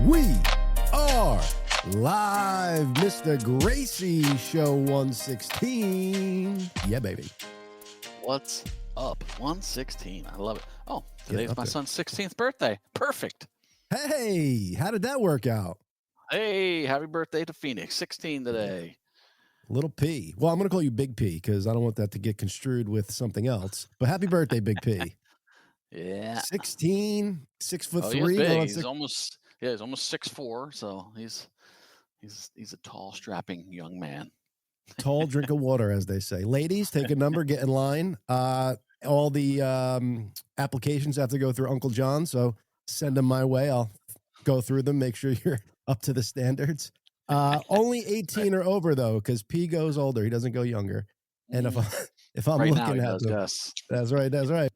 We are live, Mr. Gracey Show 116. Yeah, baby. What's up? 116. I love it. Oh, Getting today's up my there. son's 16th birthday. Perfect. Hey, how did that work out? Hey, happy birthday to Phoenix. 16 today. Little P. Well, I'm going to call you Big P because I don't want that to get construed with something else. But happy birthday, Big P. Yeah. 16, 6'3", Oh, he is going big. on He's 6. almost 6'4", so he's a tall, strapping young man. Tall drink of water, as they say. Ladies, take a number, get in line. All the applications have to go through Uncle John, so send them my way. I'll go through them, make sure you're up to the standards. Only 18 or over, though, because P goes older. He doesn't go younger. And if I'm right now looking he at does, them, yes. that's right. That's right.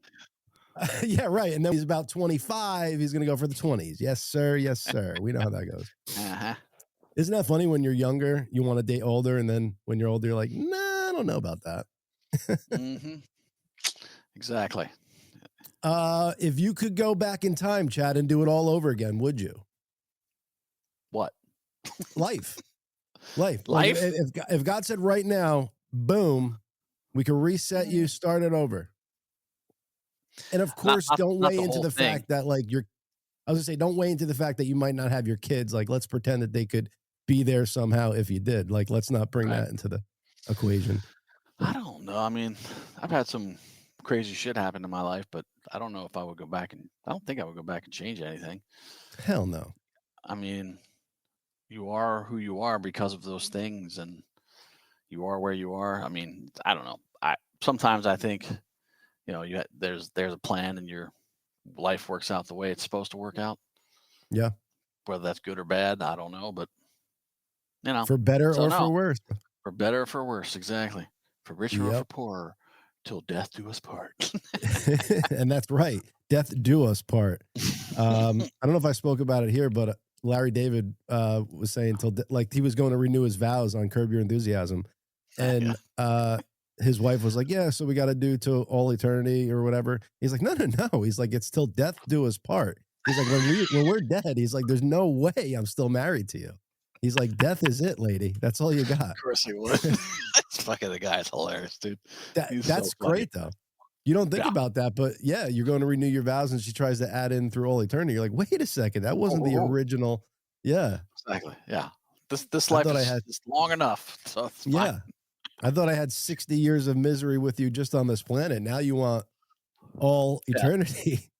Yeah, right. And then he's about 25. He's going to go for the 20s. Yes, sir. Yes, sir. We know how that goes. Uh-huh. Isn't that funny? When you're younger, you want to date older, and then when you're older, you're like, nah, I don't know about that. Mm-hmm. Exactly. If you could go back in time, Chad, and do it all over again, would you? What? Life. Life? Like, if God said right now, boom, we can reset you, start it over. And of course, don't weigh into the fact that, like, I was gonna say, don't weigh into the fact that you might not have your kids. Like, let's pretend that they could be there somehow if you did. Like, let's not bring that into the equation. I don't know. I mean, I've had some crazy shit happen in my life, but I don't know if I would go back I don't think I would go back and change anything. Hell no. I mean, you are who you are because of those things, and you are where you are. I mean, I don't know. Sometimes I think, there's a plan, and your life works out the way it's supposed to work out. Yeah. Whether that's good or bad, I don't know, but for better or for worse. For better or for worse, exactly. For richer or for poorer, till death do us part. And that's right. Death do us part. I don't know if I spoke about it here, but Larry David was saying like he was going to renew his vows on Curb Your Enthusiasm. And his wife was like, yeah, so we got to do to all eternity or whatever. He's like, no. He's like, it's till death do us part. He's like, when we're dead, he's like, there's no way I'm still married to you. He's like, death is it, lady. That's all you got. Of course he would. That's fucking the guy's hilarious, dude. That's so great, though. You don't think about that, but yeah, you're going to renew your vows, and she tries to add in through all eternity. You're like, wait a second, that wasn't the original. Yeah, exactly. Yeah, this life is long enough, so it's fine. Yeah, I thought I had 60 years of misery with you just on this planet. Now you want all eternity.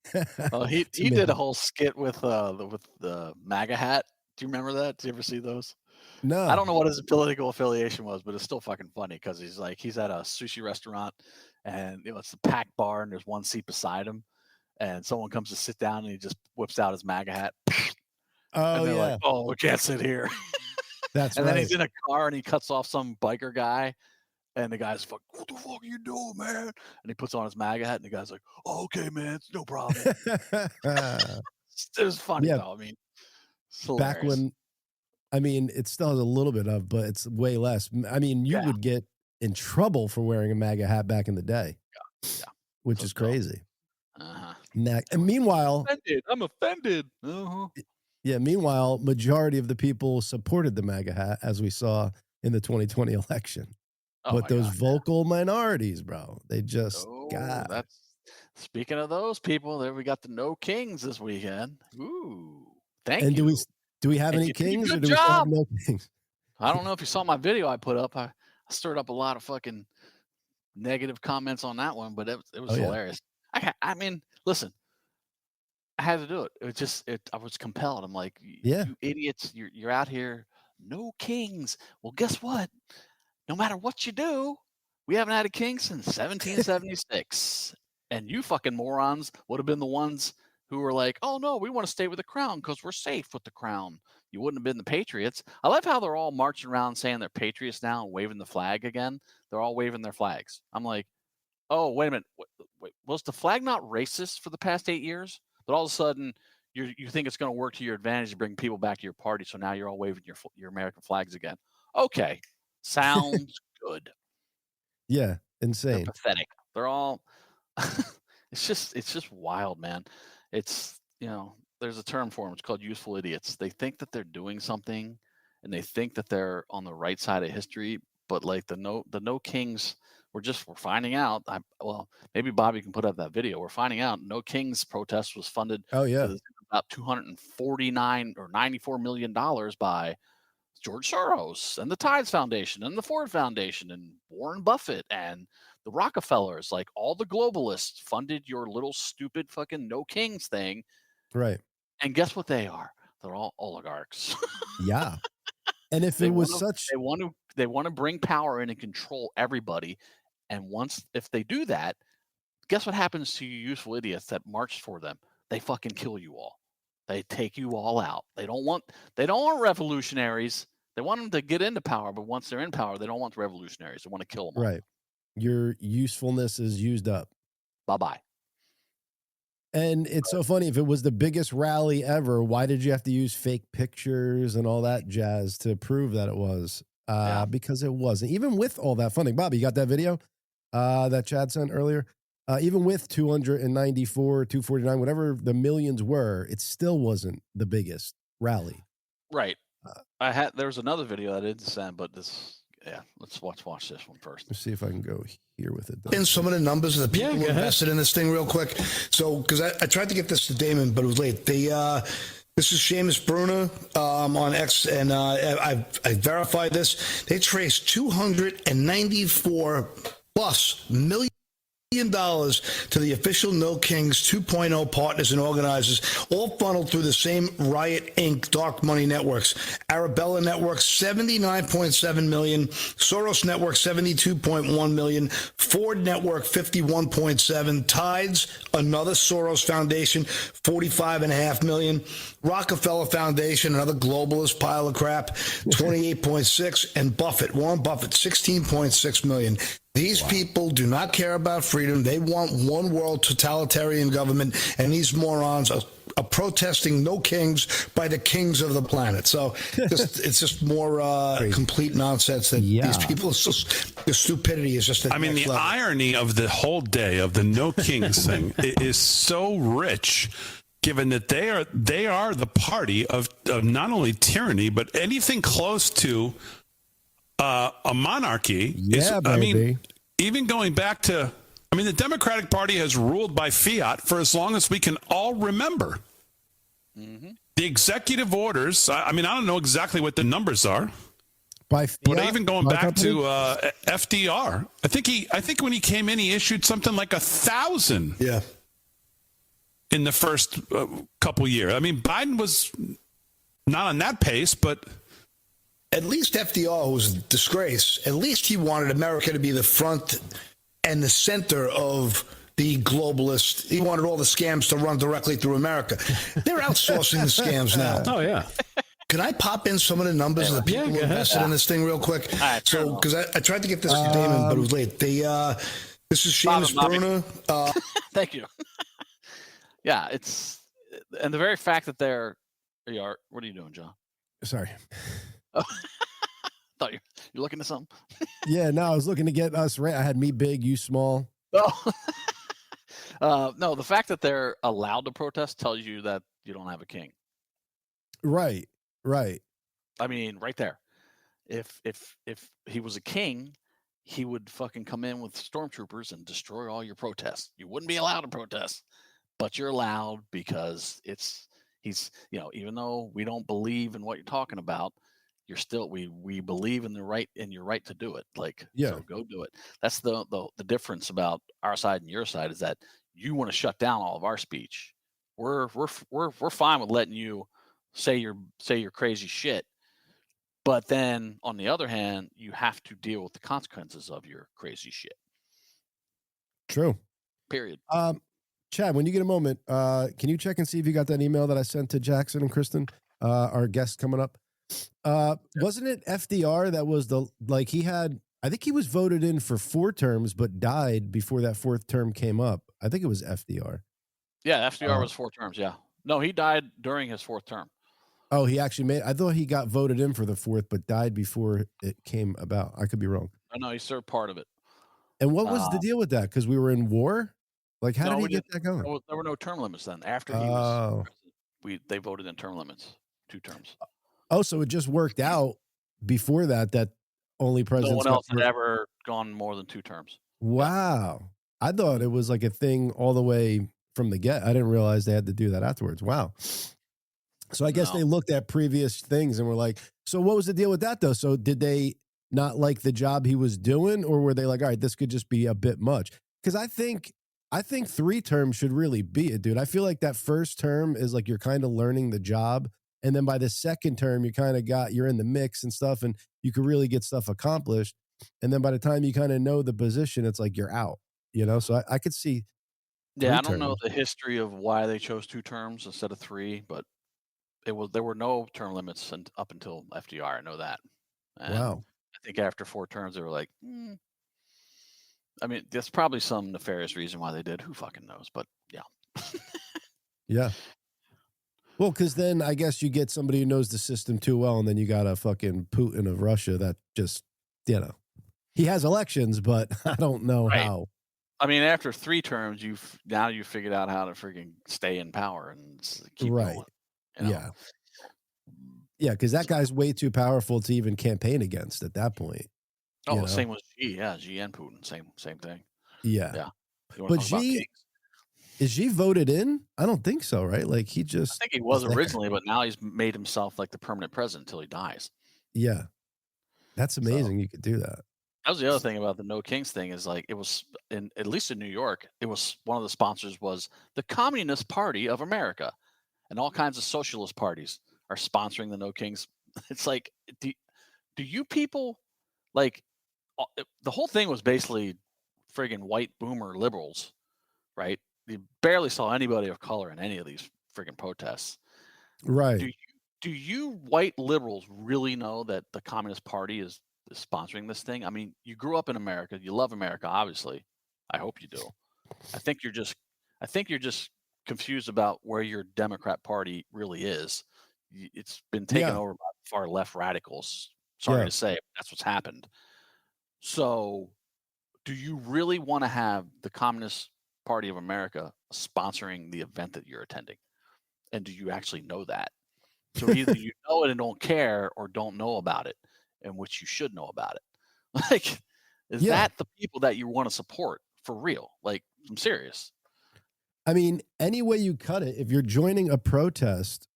Well, he did a whole skit with the MAGA hat. Do you remember that? Did you ever see those? No. I don't know what his political affiliation was, but it's still fucking funny because he's at a sushi restaurant, and it's a packed bar, and there's one seat beside him, and someone comes to sit down, and he just whips out his MAGA hat. Oh, and they're like, "Oh, we can't sit here." That's and right. then he's in a car, and he cuts off some biker guy, and the guy's like, "What the fuck are you doing, man?" And he puts on his MAGA hat, and the guy's like, "Oh, okay, man, it's no problem." It was funny, though. I mean, back when, I mean, it still has a little bit of, but it's way less. I mean, you would get in trouble for wearing a MAGA hat back in the day. Yeah. Which is crazy. Uh-huh. And meanwhile, I'm offended. Yeah. Meanwhile, majority of the people supported the MAGA hat, as we saw in the 2020 election. But those vocal minorities, bro, they just got. Speaking of those people, there we got the No Kings this weekend. Ooh, thank you. And do we have any kings, or do we still have no kings? I don't know if you saw my video I put up. I stirred up a lot of fucking negative comments on that one, but it was hilarious. I mean, listen, I had to do it. It was just I was compelled. I'm like, you idiots, you're out here, no kings. Well, guess what? No matter what you do, we haven't had a king since 1776. And you fucking morons would have been the ones who were like, oh, no, we want to stay with the crown because we're safe with the crown. You wouldn't have been the patriots. I love how they're all marching around saying they're patriots now and waving the flag again. They're all waving their flags. I'm like, oh, wait a minute. Wait, was the flag not racist for the past 8 years? But all of a sudden, you think it's going to work to your advantage to bring people back to your party. So now you're all waving your American flags again. Okay. Sounds good. Yeah. Insane. They're pathetic. They're all it's just wild, man. It's, there's a term for them. It's called useful idiots. They think that they're doing something, and they think that they're on the right side of history. But like the no kings, we're finding out. Well, maybe Bobby can put up that video. We're finding out no kings protest was funded Oh to yeah, about 249 or 94 million dollars by George Soros and the Tides Foundation and the Ford Foundation and Warren Buffett and the Rockefellers. Like all the globalists funded your little stupid fucking no kings thing. right. And guess what they are? They're all oligarchs. Yeah. And if they it was want to such, they want to bring power in and control everybody. And if they do that, guess what happens to you useful idiots that marched for them? They fucking kill you all. They take you all out. They don't want revolutionaries. They want them to get into power, but once they're in power, they don't want the revolutionaries. They want to kill them all. right. Your usefulness is used up. Bye-bye. And it's so funny. If it was the biggest rally ever, why did you have to use fake pictures and all that jazz to prove that it was? Because it wasn't. Even with all that funding. Bobby, you got that video that Chad sent earlier? Even with 294, 249, whatever the millions were, it still wasn't the biggest rally. Right. There was another video I didn't send, but let's watch this one first. Let's see if I can go here with it. In some of the numbers of the people who invested in this thing real quick. So, because I tried to get this to Damon, but it was late. This is Seamus Bruner on X, and I verified this. They traced 294 plus million to the official No Kings 2.0 partners and organizers, all funneled through the same Riot Inc. dark money networks. Arabella Network, 79.7 million. Soros Network, 72.1 million. Ford Network, 51.7. Tides, another Soros Foundation, 45.5 million. Rockefeller Foundation, another globalist pile of crap, 28.6. And Warren Buffett, 16.6 million. These people do not care about freedom. They want one world totalitarian government, and these morons are protesting no kings by the kings of the planet. So it's just more complete nonsense that these people, the stupidity is just at the next level. Irony of the whole day of the no kings thing is so rich, given that they are the party of not only tyranny, but anything close to a monarchy. Even going back to, the Democratic Party has ruled by fiat for as long as we can all remember. Mm-hmm. The executive orders, I don't know exactly what the numbers are. By fiat, but even going back to FDR, I think when he came in, he issued something like 1,000. Yeah. In the first couple years. Biden was not on that pace, but at least FDR was a disgrace. At least he wanted America to be the front and the center of the globalist. He wanted all the scams to run directly through America. They're outsourcing the scams now. Oh, yeah. Can I pop in some of the numbers of the people who invested in this thing real quick? So, because I tried to get this to Damon, but it was late. This is Seamus Bruner. Thank you. Yeah, and the very fact that what are you doing, John? Sorry. Oh, thought you're looking at something. Yeah, no, I was looking to get us right. I had me big, you small. Oh, no, the fact that they're allowed to protest tells you that you don't have a king. Right. Right there. If he was a king, he would fucking come in with stormtroopers and destroy all your protests. You wouldn't be allowed to protest, but you're allowed because he's even though we don't believe in what you're talking about, you're still we believe in your right to do it. So go do it. That's the difference about our side and your side, is that you want to shut down all of our speech. We're fine with letting you say your crazy shit, but then on the other hand, you have to deal with the consequences of your crazy shit. True. Period. Chad, when you get a moment, can you check and see if you got that email that I sent to Jackson and Kristen, our guests coming up? Wasn't it FDR that was I think he was voted in for 4 terms, but died before that 4th term came up. I think it was FDR. Yeah, FDR was 4 terms. Yeah. No, he died during his 4th term. Oh, he actually I thought he got voted in for the 4th, but died before it came about. I could be wrong. No, he served part of it. And what was the deal with that? Because we were in war? How did he get that going? There were no term limits then. After he was president. they voted in term limits, 2 terms. Oh, so it just worked out before that only presidents. No one else had ever gone more than 2 terms. Wow. Yeah. I thought it was like a thing all the way from the get. I didn't realize they had to do that afterwards. Wow. So I guess they looked at previous things and were like, so what was the deal with that though? So did they not like the job he was doing, or were they like, all right, this could just be a bit much? Because I think 3 terms should really be it, dude. I feel like that first term is like you're kind of learning the job. And then by the second term, you're in the mix and stuff, and you could really get stuff accomplished. And then by the time you kind of know the position, it's like you're out, So I could see. Yeah, I don't know the history of why they chose 2 terms instead of 3, but there were no term limits up until FDR. I know that. And wow. I think after 4 terms, they were like, I mean, there's probably some nefarious reason why they did. Who fucking knows? But yeah. Yeah. Well, because then I guess you get somebody who knows the system too well, and then you got a fucking Putin of Russia that just, he has elections, but I don't know how. I mean, after 3 terms, you figured out how to freaking stay in power and keep going. Yeah. Yeah, because that guy's way too powerful to even campaign against at that point. Oh, same with Xi. Yeah, Xi and Putin, same thing. Yeah. Yeah. But is Xi voted in? I don't think so, right? Like I think he was originally, but now he's made himself like the permanent president until he dies. Yeah. That's amazing. You could do that. That was the other thing about the No Kings thing is like it was at least in New York, it was one of the sponsors was the Communist Party of America, and all kinds of socialist parties are sponsoring the No Kings. It's like, do you people like the whole thing was basically friggin' white boomer liberals, right? You barely saw anybody of color in any of these friggin' protests. Right. Do you white liberals really know that the Communist Party is sponsoring this thing? I mean, you grew up in America. You love America, obviously. I hope you do. I think you're just confused about where your Democrat Party really is. It's been taken over by far left radicals. Sorry to say, but that's what's happened. So, do you really want to have the Communist Party of America sponsoring the event that you're attending? And do you actually know that? So either you know it and don't care, or don't know about it, in which you should know about it. Like, is that the people that you want to support for real? Like, I'm serious. I mean, any way you cut it, if you're joining a protest,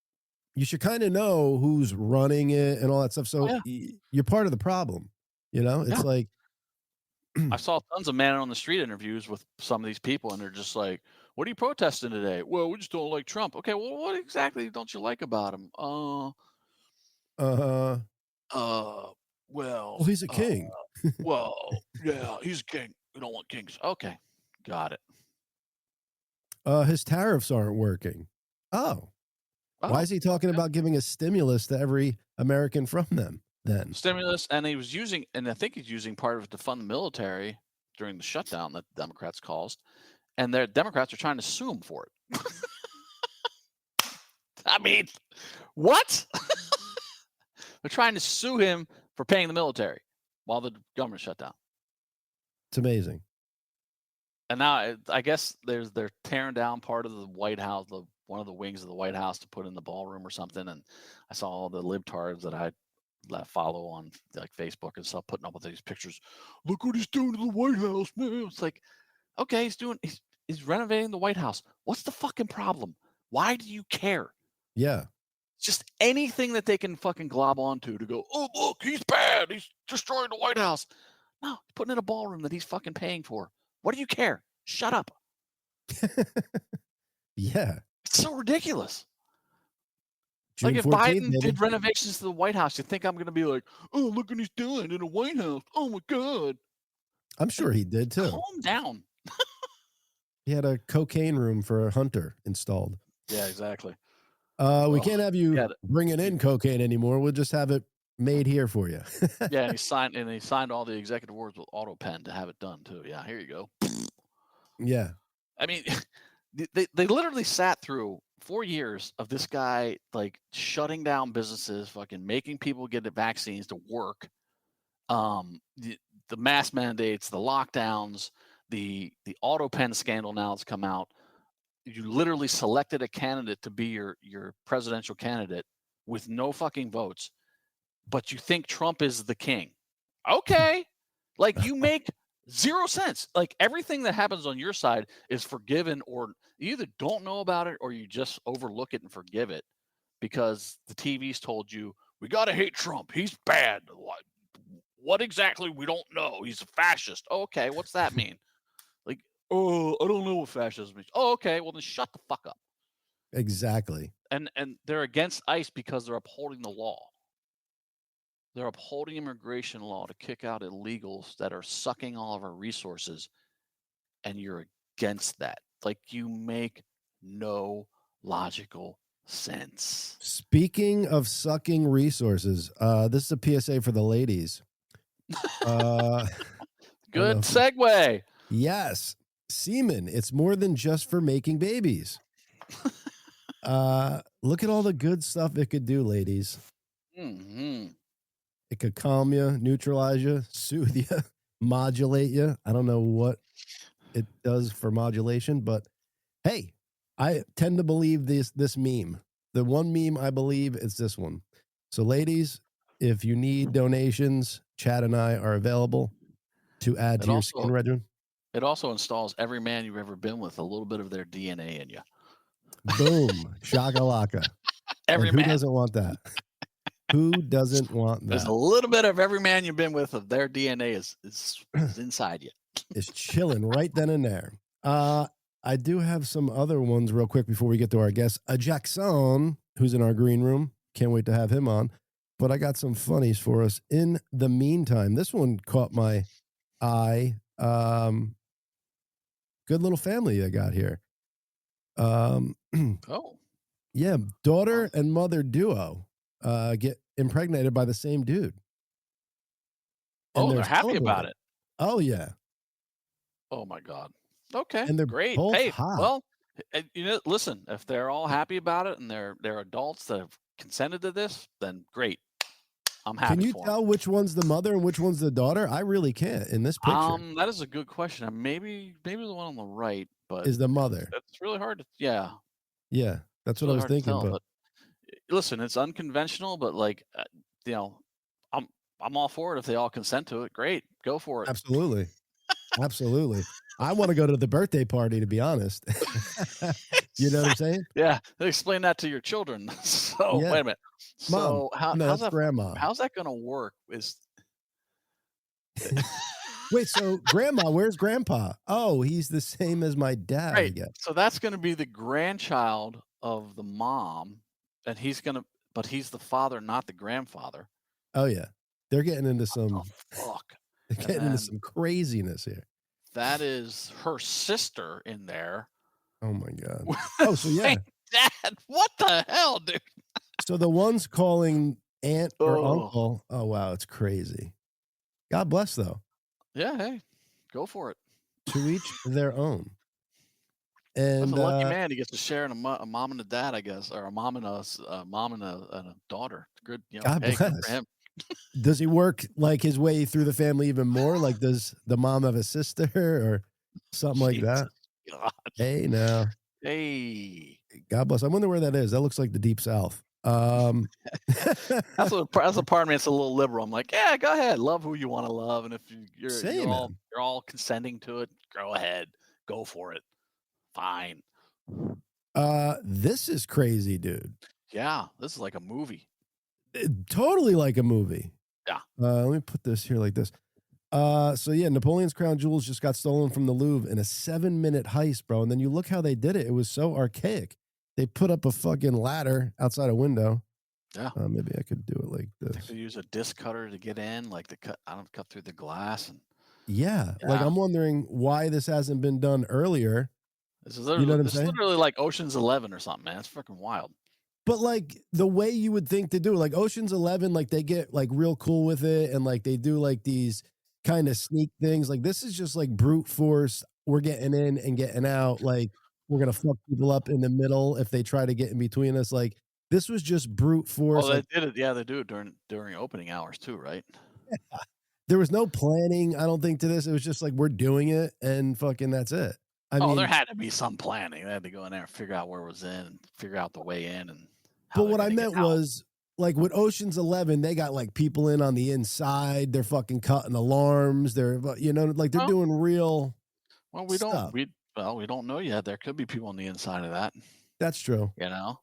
you should kind of know who's running it and all that stuff. So you're part of the problem. It's like I saw tons of man on the street interviews with some of these people, and they're just like, "What are you protesting today?" Well, we just don't like Trump. Okay, well, what exactly don't you like about him? Well, he's a king. Well, yeah, he's a king. We don't want kings. Okay, got it. His tariffs aren't working. Oh. Why is he talking about giving a stimulus to every American from them then? Stimulus, and I think he's using part of it to fund the military during the shutdown that the Democrats caused, and the Democrats are trying to sue him for it. I mean, what? They're trying to sue him for paying the military while the government shut down. It's amazing. And now I guess they're tearing down part of the White House, one of the wings of the White House to put in the ballroom or something. And I saw all the libtards that I follow on like Facebook and stuff putting up with these pictures. Look what he's doing to the White House, man. It's like, okay, he's renovating the White House. What's the fucking problem? Why do you care? Yeah. Just anything that they can fucking glob onto to go, oh, look, he's bad. He's destroying the White House. No, he's putting in a ballroom that he's fucking paying for. What do you care? Shut up. Yeah. It's so ridiculous. June like if 14th, Biden did renovations to the White House, you think I'm going to be like, oh, look what he's doing in the White House. Oh, my God. I'm sure he did, too. Calm down. He had a cocaine room for a hunter installed. Yeah, exactly. We can't have you bringing in cocaine anymore. We'll just have it made here for you. Yeah, and he signed all the executive orders with AutoPen to have it done too. Yeah, here you go. Yeah. I mean, they literally sat through 4 years of this guy like shutting down businesses, fucking making people get the vaccines to work, the mask mandates, the lockdowns, the AutoPen scandal now that's come out. you literally selected a candidate to be your presidential candidate with no fucking votes, but you think Trump is the king. Okay. Like, you make zero sense. Like, everything that happens on your side is forgiven, or you either don't know about it or you just overlook it and forgive it because the TV's told you, we got to hate Trump. He's bad. What exactly? We don't know. He's a fascist. Oh, okay. What's that mean? Like, oh, I don't know what fascism means. Oh, okay. Well, then shut the fuck up. Exactly. And they're against ICE because they're upholding the law. They're upholding immigration law to kick out illegals that are sucking all of our resources, and you're against that. Like, you make no logical sense. Speaking of sucking resources, this is a PSA for the ladies. Good segue. Yes. Semen, it's more than just for making babies. Look at all the good stuff it could do, ladies. Mm-hmm. It could calm you, neutralize you, soothe you, modulate you. I don't know what it does for modulation, but hey, I tend to believe this meme. The one meme I believe is this one. So, ladies, if you need donations, Chad and I are available to add to your skin regimen. It also installs every man you've ever been with a little bit of their DNA in you. Boom. Shakalaka. Every and who man. doesn't want that? Who doesn't want that? There's a little bit of every man you've been with of their DNA is inside you. It's chilling right then and there. I do have some other ones real quick before we get to our guest. Jackson, who's in our green room. Can't wait to have him on. But I got some funnies for us in the meantime. This one caught my eye. Good little family I got here. Yeah, daughter and mother duo get impregnated by the same dude. And they're happy about it. Oh, yeah. Oh, my God. Okay, and they're great. Both hey, hot. Well, listen, if they're all happy about it and they're adults that have consented to this, then great. I'm happy. Can you tell which one's the mother and which one's the daughter? I really can't in this picture. That is a good question. Maybe the one on the right, but is the mother. That's really hard to. Yeah, that's what I was thinking. But listen, it's unconventional, but like, I'm all for it. If they all consent to it, great, go for it. Absolutely. Absolutely. I want to go to the birthday party, to be honest. You know what I'm saying? Yeah. Explain that to your children. So wait a minute. So Mom, how's that, grandma? How's that going to work? Wait, so grandma, where's grandpa? Oh, he's the same as my dad. Right. I guess. So that's going to be the grandchild of the mom, and but he's the father, not the grandfather. Oh yeah. They're getting into some fuck. They're getting into some craziness here. That is her sister in there. Oh my God. Oh, so yeah. Dad, what the hell, dude? So the one's calling aunt or uncle. Oh wow, it's crazy. God bless though. Yeah, hey, go for it. To each their own. And that's a lucky man. He gets to share in a mom and a dad, I guess, or a mom and a daughter. Good, God bless. Good for him. Does he work like his way through the family even more? Like, does the mom have a sister or something like that? God. Hey, now. Hey. God bless. I wonder where that is. That looks like the Deep South. That's a part of me. It's a little liberal. I'm like, yeah, go ahead, love who you want to love, and if you're all consenting to it, go ahead, go for it. Fine. This is crazy, dude. Yeah, this is like a movie. Totally like a movie. Yeah. Let me put this here like this. So yeah, Napoleon's crown jewels just got stolen from the Louvre in a 7-minute heist, bro. And then you look how they did it. It was so archaic. They put up a fucking ladder outside a window. Yeah. Maybe I could do it like this. They could use a disc cutter to get in, like cut through the glass. And yeah. Like I'm wondering why this hasn't been done earlier. This is literally, literally like Ocean's 11 or something, man. It's freaking wild. But like the way you would think to do it, like Ocean's 11, like they get like real cool with it, and like they do like these kind of sneak things. Like this is just like brute force. We're getting in and getting out. Like we're gonna fuck people up in the middle if they try to get in between us. Like this was just brute force. Oh, they did it. Yeah, they do it during opening hours too, right? Yeah. There was no planning, I don't think, to this. It was just like we're doing it and fucking that's it. I mean, there had to be some planning. They had to go in there and figure out where it was in, and figure out the way in, and but what I meant was, like with Ocean's 11, they got like people in on the inside. They're fucking cutting alarms. They're, you know, like they're doing real. Well, we stuff. we don't know yet. There could be people on the inside of that. That's true. You know,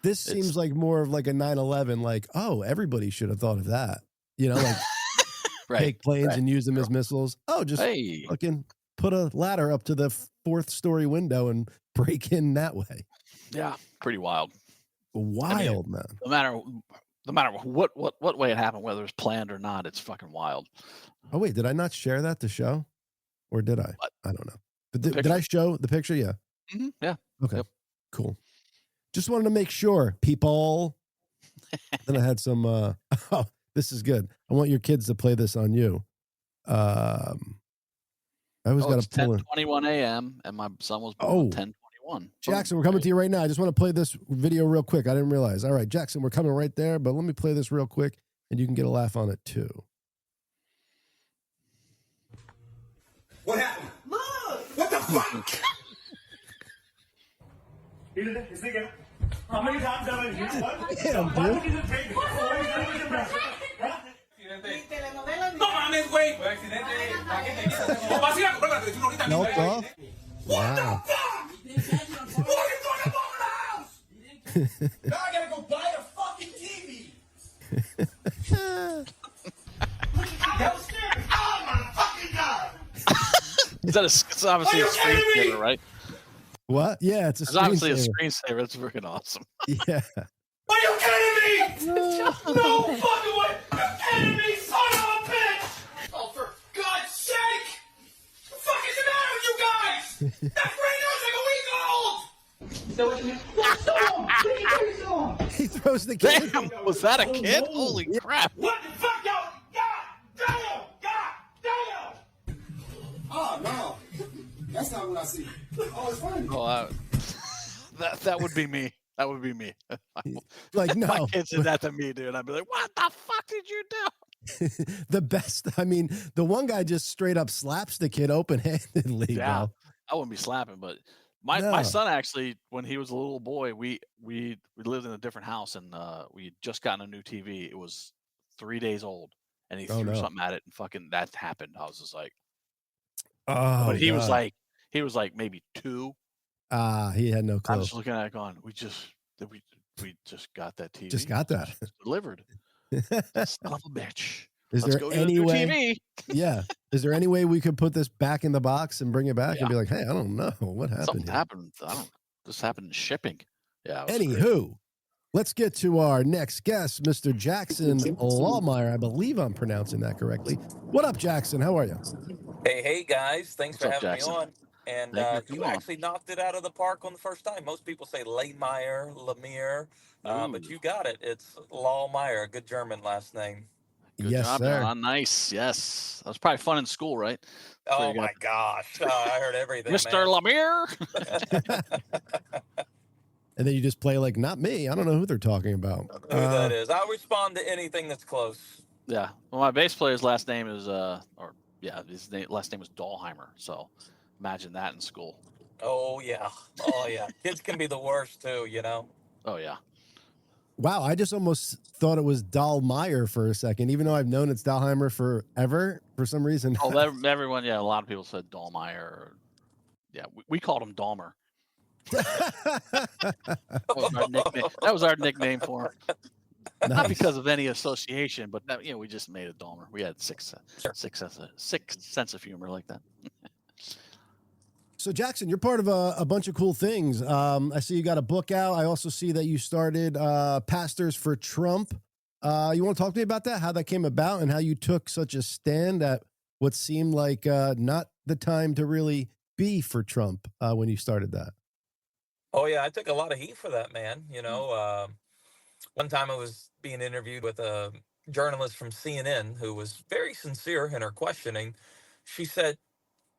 this seems like more of like a 9/11. Like, oh, everybody should have thought of that. You know, like take planes and use them as missiles. Oh, just fucking put a ladder up to the 4th story window and break in that way. Yeah, pretty wild. Wild, man. No matter what way it happened, whether it's planned or not, it's fucking wild. Oh wait, did I not share that to show, or did I? What? I don't know. Did I show the picture? Yeah. Mm-hmm. Yeah. Okay. Yep. Cool. Just wanted to make sure, people. Then I had some. Oh, this is good. I want your kids to play this on you. I always got to pull in. 10:21 a.m. and my son was born at 10:21. Jackson, we're coming to you right now. I just want to play this video real quick. I didn't realize. All right, Jackson, we're coming right there, but let me play this real quick, and you can get a laugh on it too. What happened? Look! What the fuck? How many times have I hit what? Damn, Why dude. would you take No mames, güey. Help off? Wow. What are you doing at my house? Now I gotta go buy a fucking TV. Oh my fucking god! It's obviously a screensaver, right? What? Yeah, it's a It's obviously a screensaver. screensaver. It's freaking awesome. Yeah. Are you kidding me? No fucking way! You're kidding me, son of a bitch! Oh, for God's sake! What the fuck is the matter with you guys? That radio's like a week old! He throws the kid. Damn, was that a kid? Holy crap! What the fuck, yo? God damn! Oh, no. That's not what I see. Oh, it's funny. Oh, that would be me. That would be me. Like, no. My kid said that to me, dude. I'd be like, what the fuck did you do? The best. I mean, the one guy just straight up slaps the kid open-handedly. Yeah, Bro. I wouldn't be slapping, but my son actually, when he was a little boy, we lived in a different house, and we had just gotten a new TV. It was 3 days old, and he threw something at it, and fucking that happened. I was just like, oh, but he was like maybe 2. He had no clue. I was looking at it going, we just got that TV. Just got that. Delivered. Son of a bitch. Is Let's there go any to the way? TV. Yeah. Is there any way we could put this back in the box and bring it back and be like, hey, I don't know what happened. Something here? happened. This happened in shipping. Yeah. Anywho, let's get to our next guest, Mr. Jackson Lahmeyer. I believe I'm pronouncing that correctly. What up, Jackson? How are you? Hey, guys. Thanks for having Jackson? me on. And you actually knocked it out of the park on the first time. Most people say Lahmeyer, but you got it. It's Lahmeyer, good German last name. Good Yes, job, sir. John. Nice. Yes. That was probably fun in school, right? Oh, my gosh. I heard everything, Mr. Lahmeyer. And then you just play like, not me. I don't know who they're talking about. Who that is. I'll respond to anything that's close. Yeah. Well, my bass player's last name is, last name was Dahlheimer. So imagine that in school. Oh, yeah. Oh, yeah. Kids can be the worst, too, you know? Oh, yeah. Wow, I just almost thought it was Dahlmeyer for a second, even though I've known it's Dahlheimer forever. For some reason. Oh, everyone, yeah, a lot of people said Dahlmeyer. Yeah, we called him Dahmer. That was our nickname for him. Nice. Not because of any association, but we just made it Dahmer. We had six sense of humor like that. So Jackson, you're part of a bunch of cool things. I see you got a book out. I also see that you started Pastors for Trump. You want to talk to me about that? How that came about and how you took such a stand at what seemed like not the time to really be for Trump when you started that. Oh, yeah. I took a lot of heat for that, man. You know, one time I was being interviewed with a journalist from CNN who was very sincere in her questioning. She said,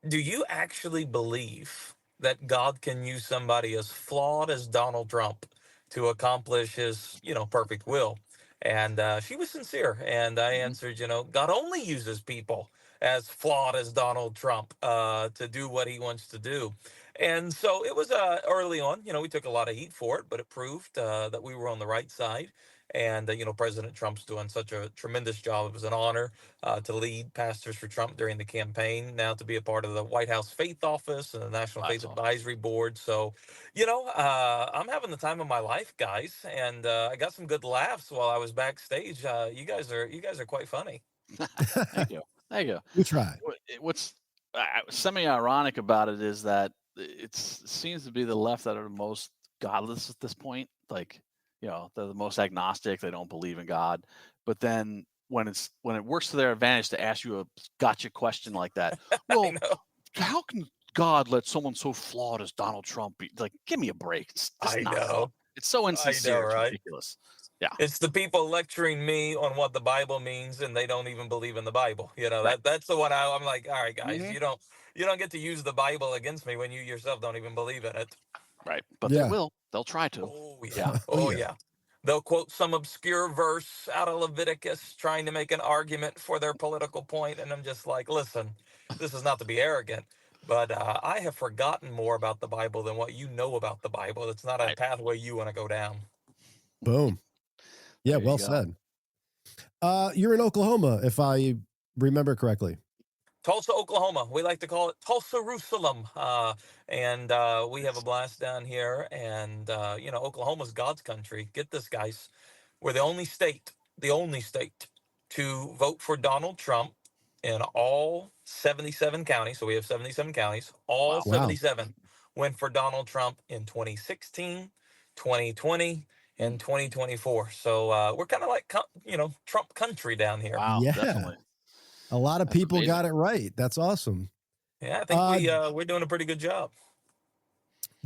do you actually believe that God can use somebody as flawed as Donald Trump to accomplish his, perfect will? And she was sincere. And I answered, God only uses people as flawed as Donald Trump to do what he wants to do. And so it was early on, we took a lot of heat for it, but it proved that we were on the right side. And, President Trump's doing such a tremendous job. It was an honor to lead Pastors for Trump during the campaign, now to be a part of the White House Faith Office and the National Faith Advisory Board. So, I'm having the time of my life, guys, and I got some good laughs while I was backstage. You guys are quite funny. Thank you. Thank you. We try. What's semi-ironic about it is that it seems to be the left that are the most godless at this point. Like, they're the most agnostic. They don't believe in God. But then when it works to their advantage to ask you a gotcha question like that, well, how can God let someone so flawed as Donald Trump be? Like, give me a break. It's know. It's so insincere. I know, right? It's ridiculous. Yeah. It's the people lecturing me on what the Bible means, and they don't even believe in the Bible. Right. That's the one I'm like, all right, guys, you don't get to use the Bible against me when you yourself don't even believe in it. Right. But they will. They'll try to. Oh yeah. Oh yeah. They'll quote some obscure verse out of Leviticus trying to make an argument for their political point. And I'm just like, listen, this is not to be arrogant, but I have forgotten more about the Bible than what you know about the Bible. It's not a pathway you want to go down. Boom. Yeah, well said. You're in Oklahoma, if I remember correctly. Tulsa, Oklahoma. We like to call it Tulsa Jerusalem. And we have a blast down here. And, Oklahoma's God's country. Get this, guys. We're the only state to vote for Donald Trump in all 77 counties. So we have 77 counties. All 77 went for Donald Trump in 2016, 2020, and 2024. So we're kind of like, Trump country down here. Wow, definitely. A lot of people got it right. That's awesome. Yeah, I think we're doing a pretty good job.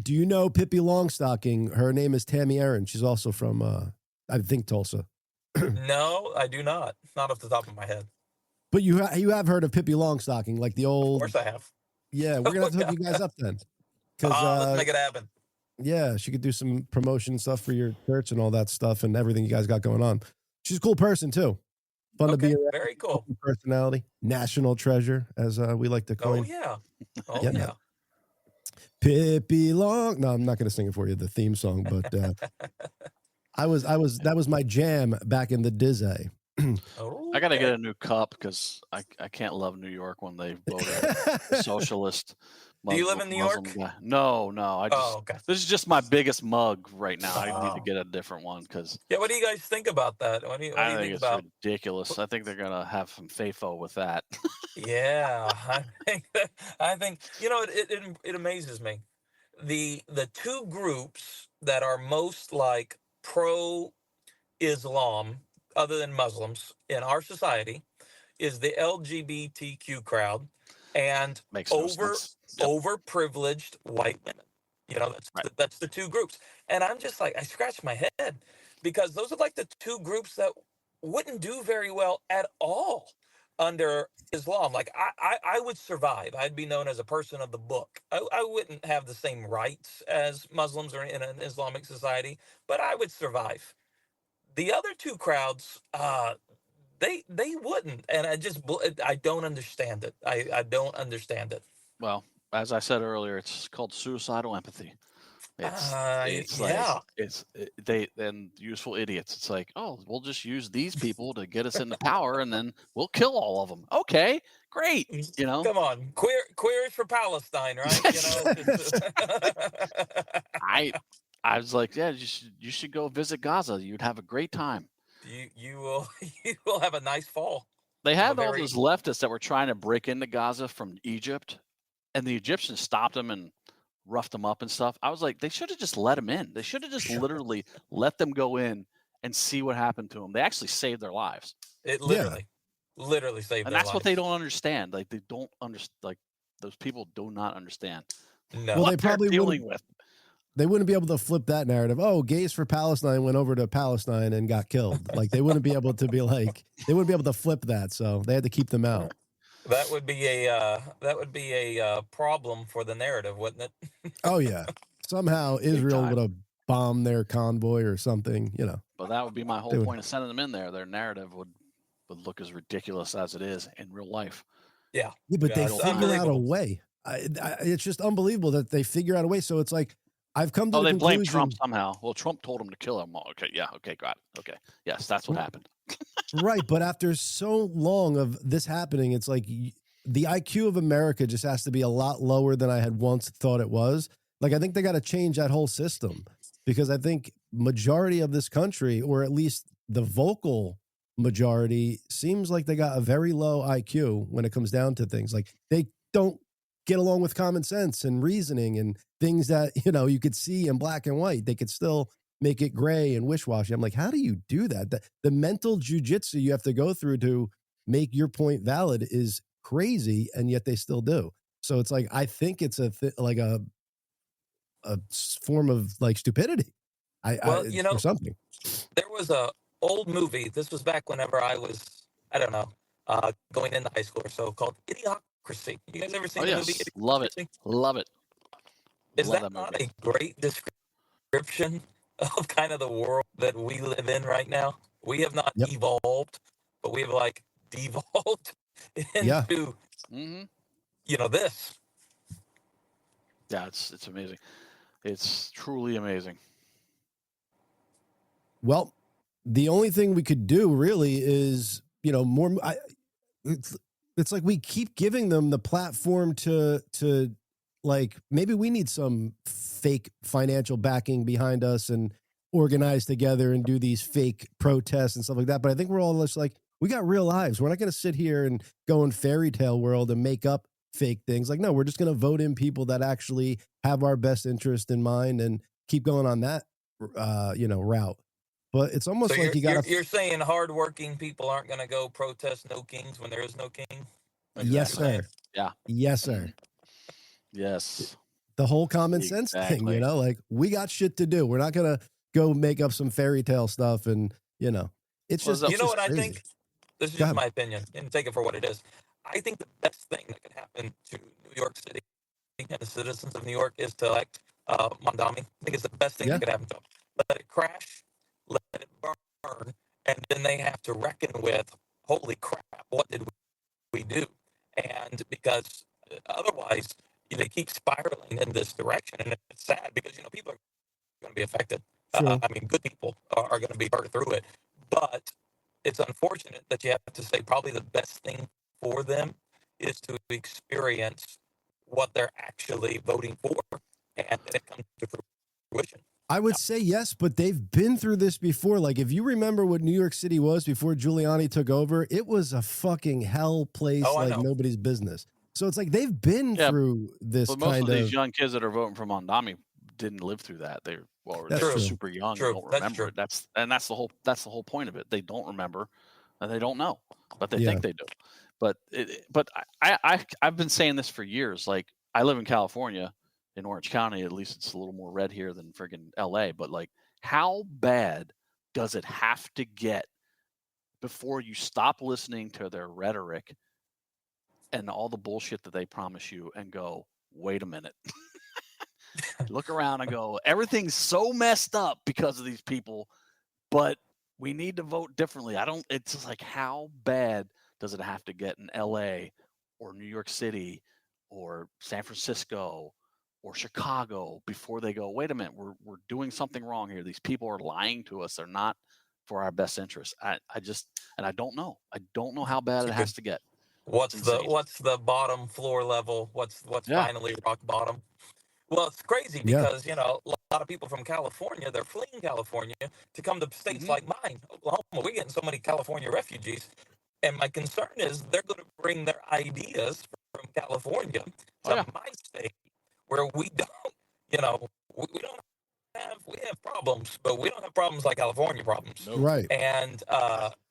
Do you know Pippi Longstocking? Her name is Tammy Aaron. She's also from, I think, Tulsa. No, I do not. Not off the top of my head. But you have heard of Pippi Longstocking, like the old... Of course I have. Yeah, we're going to have to hook you guys up then. Let's make it happen. Yeah, she could do some promotion stuff for your church and all that stuff and everything you guys got going on. She's a cool person, too. Fun to be around. Very cool. Personality. National treasure, as we like to coin. Oh, yeah. Pippi Long. No, I'm not going to sing it for you, the theme song, but that was my jam back in the Dizzy. I got to get a new cup because I can't love New York when they vote a socialist. Do you live in New York? Guy. No. This is just my biggest mug right now. I need to get a different one because. Yeah, what do you guys think about that? What do you think it's about? Ridiculous. I think they're gonna have some FAFO with that. Yeah, I think it amazes me. The two groups that are most like pro Islam, other than Muslims, in our society, is the LGBTQ crowd and overprivileged white women. That's the two groups. And I'm just like, I scratch my head because those are like the two groups that wouldn't do very well at all under Islam. Like I would survive. I'd be known as a person of the book. I wouldn't have the same rights as Muslims or in an Islamic society, but I would survive. The other two crowds, they wouldn't, and I don't understand it. I don't understand it. Well, as I said earlier, it's called suicidal empathy. They useful idiots. It's like, oh, we'll just use these people to get us into power, and then we'll kill all of them. Okay, great. Come on, queers for Palestine, right? I was like, yeah, you should go visit Gaza. You'd have a great time. You will have a nice fall. They had all those leftists that were trying to break into Gaza from Egypt, and the Egyptians stopped them and roughed them up and stuff. I was like, they should have just let them in. They should have just literally let them go in and see what happened to them. They actually saved their lives. It literally saved their lives. And that's what they don't understand. Like they don't understand. Like those people do not understand. No. Well, they probably dealing with. They wouldn't be able to flip that narrative. Oh, gays for Palestine went over to Palestine and got killed. Like they wouldn't be able to be like, they wouldn't be able to flip that. So they had to keep them out. That would be a problem for the narrative, wouldn't it? Oh yeah. Somehow Israel would have bomb their convoy or something, you know. But that would be my whole point of sending them in there. Their narrative would look as ridiculous as it is in real life. Yeah. But they figure out a way. It's just unbelievable that they figure out a way. So it's like, I've come to the they conclusion. blame Trump somehow. Well, Trump told him to kill him. Okay, yeah, okay, got it. Okay, yes, that's what happened. Right, but after so long of this happening, it's like the IQ of America just has to be a lot lower than I had once thought it was. Like, I think they got to change that whole system, because I think majority of this country, or at least the vocal majority, seems like they got a very low IQ when it comes down to things. Like, they don't get along with common sense and reasoning and things that, you know, you could see in black and white. They could still make it gray and wish-washy. I'm like, how do you do that? The mental jujitsu you have to go through to make your point valid is crazy, and yet they still do. So it's like, I think it's like a form of like stupidity. You know, or something. There was a old movie. This was back whenever I was, I don't know, going into high school or so, called Idiocracy. You guys ever seen the movie? Love it. Love it. Is that not a great description of kind of the world that we live in right now? We have not evolved, but we have like devolved into, you know, this. Yeah, it's amazing. It's truly amazing. Well, the only thing we could do really is, you know, more. It's like we keep giving them the platform to like, maybe we need some fake financial backing behind us and organize together and do these fake protests and stuff like that. But I think we're all just like, we got real lives. We're not going to sit here and go in fairy tale world and make up fake things. Like, no, we're just going to vote in people that actually have our best interest in mind and keep going on that, you know, route. But it's almost so like you're saying hardworking people aren't going to go protest no kings when there is no king? Yes, sir. Yeah. Yes, sir. Yes. The whole common sense thing, you know, like, we got shit to do. We're not going to go make up some fairy tale stuff. And, you know, it's just, you know what crazy. I think? This is just my opinion, and take it for what it is. I think the best thing that could happen to New York City and the citizens of New York is to elect Mondami. I think it's the best thing that could happen to them. Let it crash, let it burn, and then they have to reckon with, holy crap, what did we do? And because otherwise, they keep spiraling in this direction, and it's sad because, you know, people are going to be affected. I mean, good people are going to be hurt through it, but it's unfortunate that you have to say probably the best thing for them is to experience what they're actually voting for, and then it comes to fruition. I would say yes, but they've been through this before. Like, if you remember what New York City was before Giuliani took over, it was a fucking hell place like nobody's business. So it's like they've been through this but most of these young kids that are voting for Mondami didn't live through that. They're super young. They don't remember it. That's the whole point of it. They don't remember, and they don't know, but they think they do. But I've been saying this for years. Like, I live in California, in Orange County. At least it's a little more red here than friggin' LA. But like, how bad does it have to get before you stop listening to their rhetoric and all the bullshit that they promise you and go, wait a minute? Look around and go, everything's so messed up because of these people, but we need to vote differently. It's just like, how bad does it have to get in LA or New York City or San Francisco or Chicago before they go, wait a minute, we're doing something wrong here. These people are lying to us. They're not for our best interest. I don't know. I don't know how bad it has to get. What's the bottom floor level? What's finally rock bottom? Well, it's crazy because, you know, a lot of people from California, they're fleeing California to come to states like mine, Oklahoma. We're getting so many California refugees. And my concern is they're going to bring their ideas from California to my state, where we don't, you know, we have problems, but we don't have problems like California problems. Nope. Right. And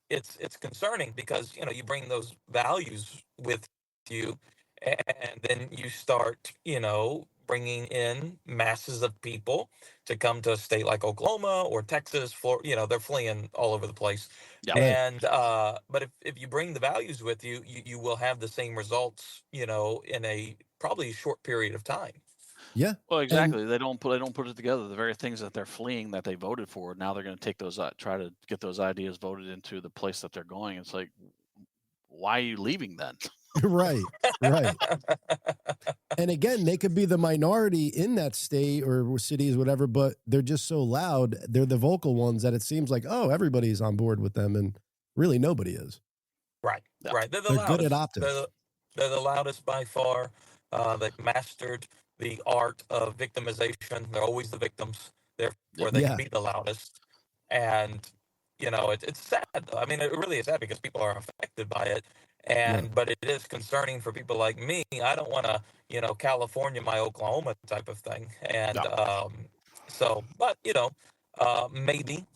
it's concerning because, you know, you bring those values with you, and then you start, you know, bringing in masses of people to come to a state like Oklahoma or Texas. You know, they're fleeing all over the place. Yeah. And but if you bring the values with you, you will have the same results, you know, in a probably short period of time. Yeah. Well, And exactly. They don't put it together. The very things that they're fleeing that they voted for, now they're going to take those, try to get those ideas voted into the place that they're going. It's like, why are you leaving then? right. And again, they could be the minority in that state or cities, whatever, but they're just so loud. They're the vocal ones that it seems like, oh, everybody's on board with them. And really nobody is. Right. Yeah. Right. They're the They're loudest. good at optics. They're the loudest by far. They've mastered the art of victimization. They're always the victims. Therefore, they Yeah. can be the loudest. And, you know, it's sad. I mean, it really is sad because people are affected by it. And but it is concerning for people like me. I don't want to, you know, California my Oklahoma type of thing. And so, but you know, maybe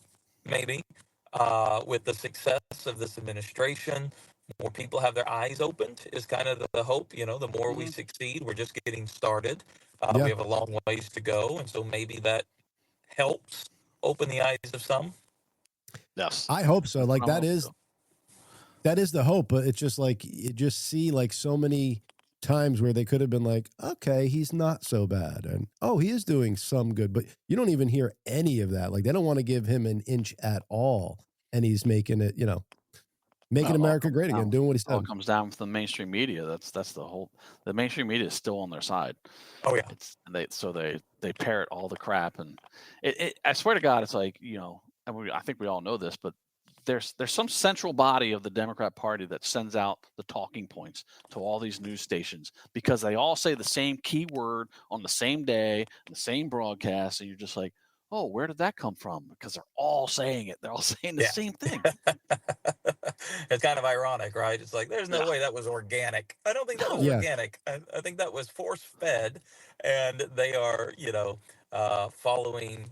with the success of this administration, more people have their eyes opened is kind of the hope. You know, the more we succeed, we're just getting started. We have a long ways to go, and so maybe that helps open the eyes of some. Yes, I hope so. Like I that hope is so. that is the hope, but it's just like you just see like so many times where they could have been like, okay, he's not so bad, and oh, he is doing some good, but you don't even hear any of that. Like they don't want to give him an inch at all, and he's making it, you know, making America great again, doing what he All said. comes down from the mainstream media. That's the whole. The mainstream media is still on their side. Oh yeah, they parrot all the crap, and it I swear to God, it's like, you know, I think we all know this, but there's some central body of the Democrat Party that sends out the talking points to all these news stations because they all say the same keyword on the same day, the same broadcast, and you're just like, oh, where did that come from? Because they're all saying it. They're all saying the same thing. It's kind of ironic, right? It's like, there's no way that was organic. I don't think that was organic. I think that was force-fed, and they are, you know, following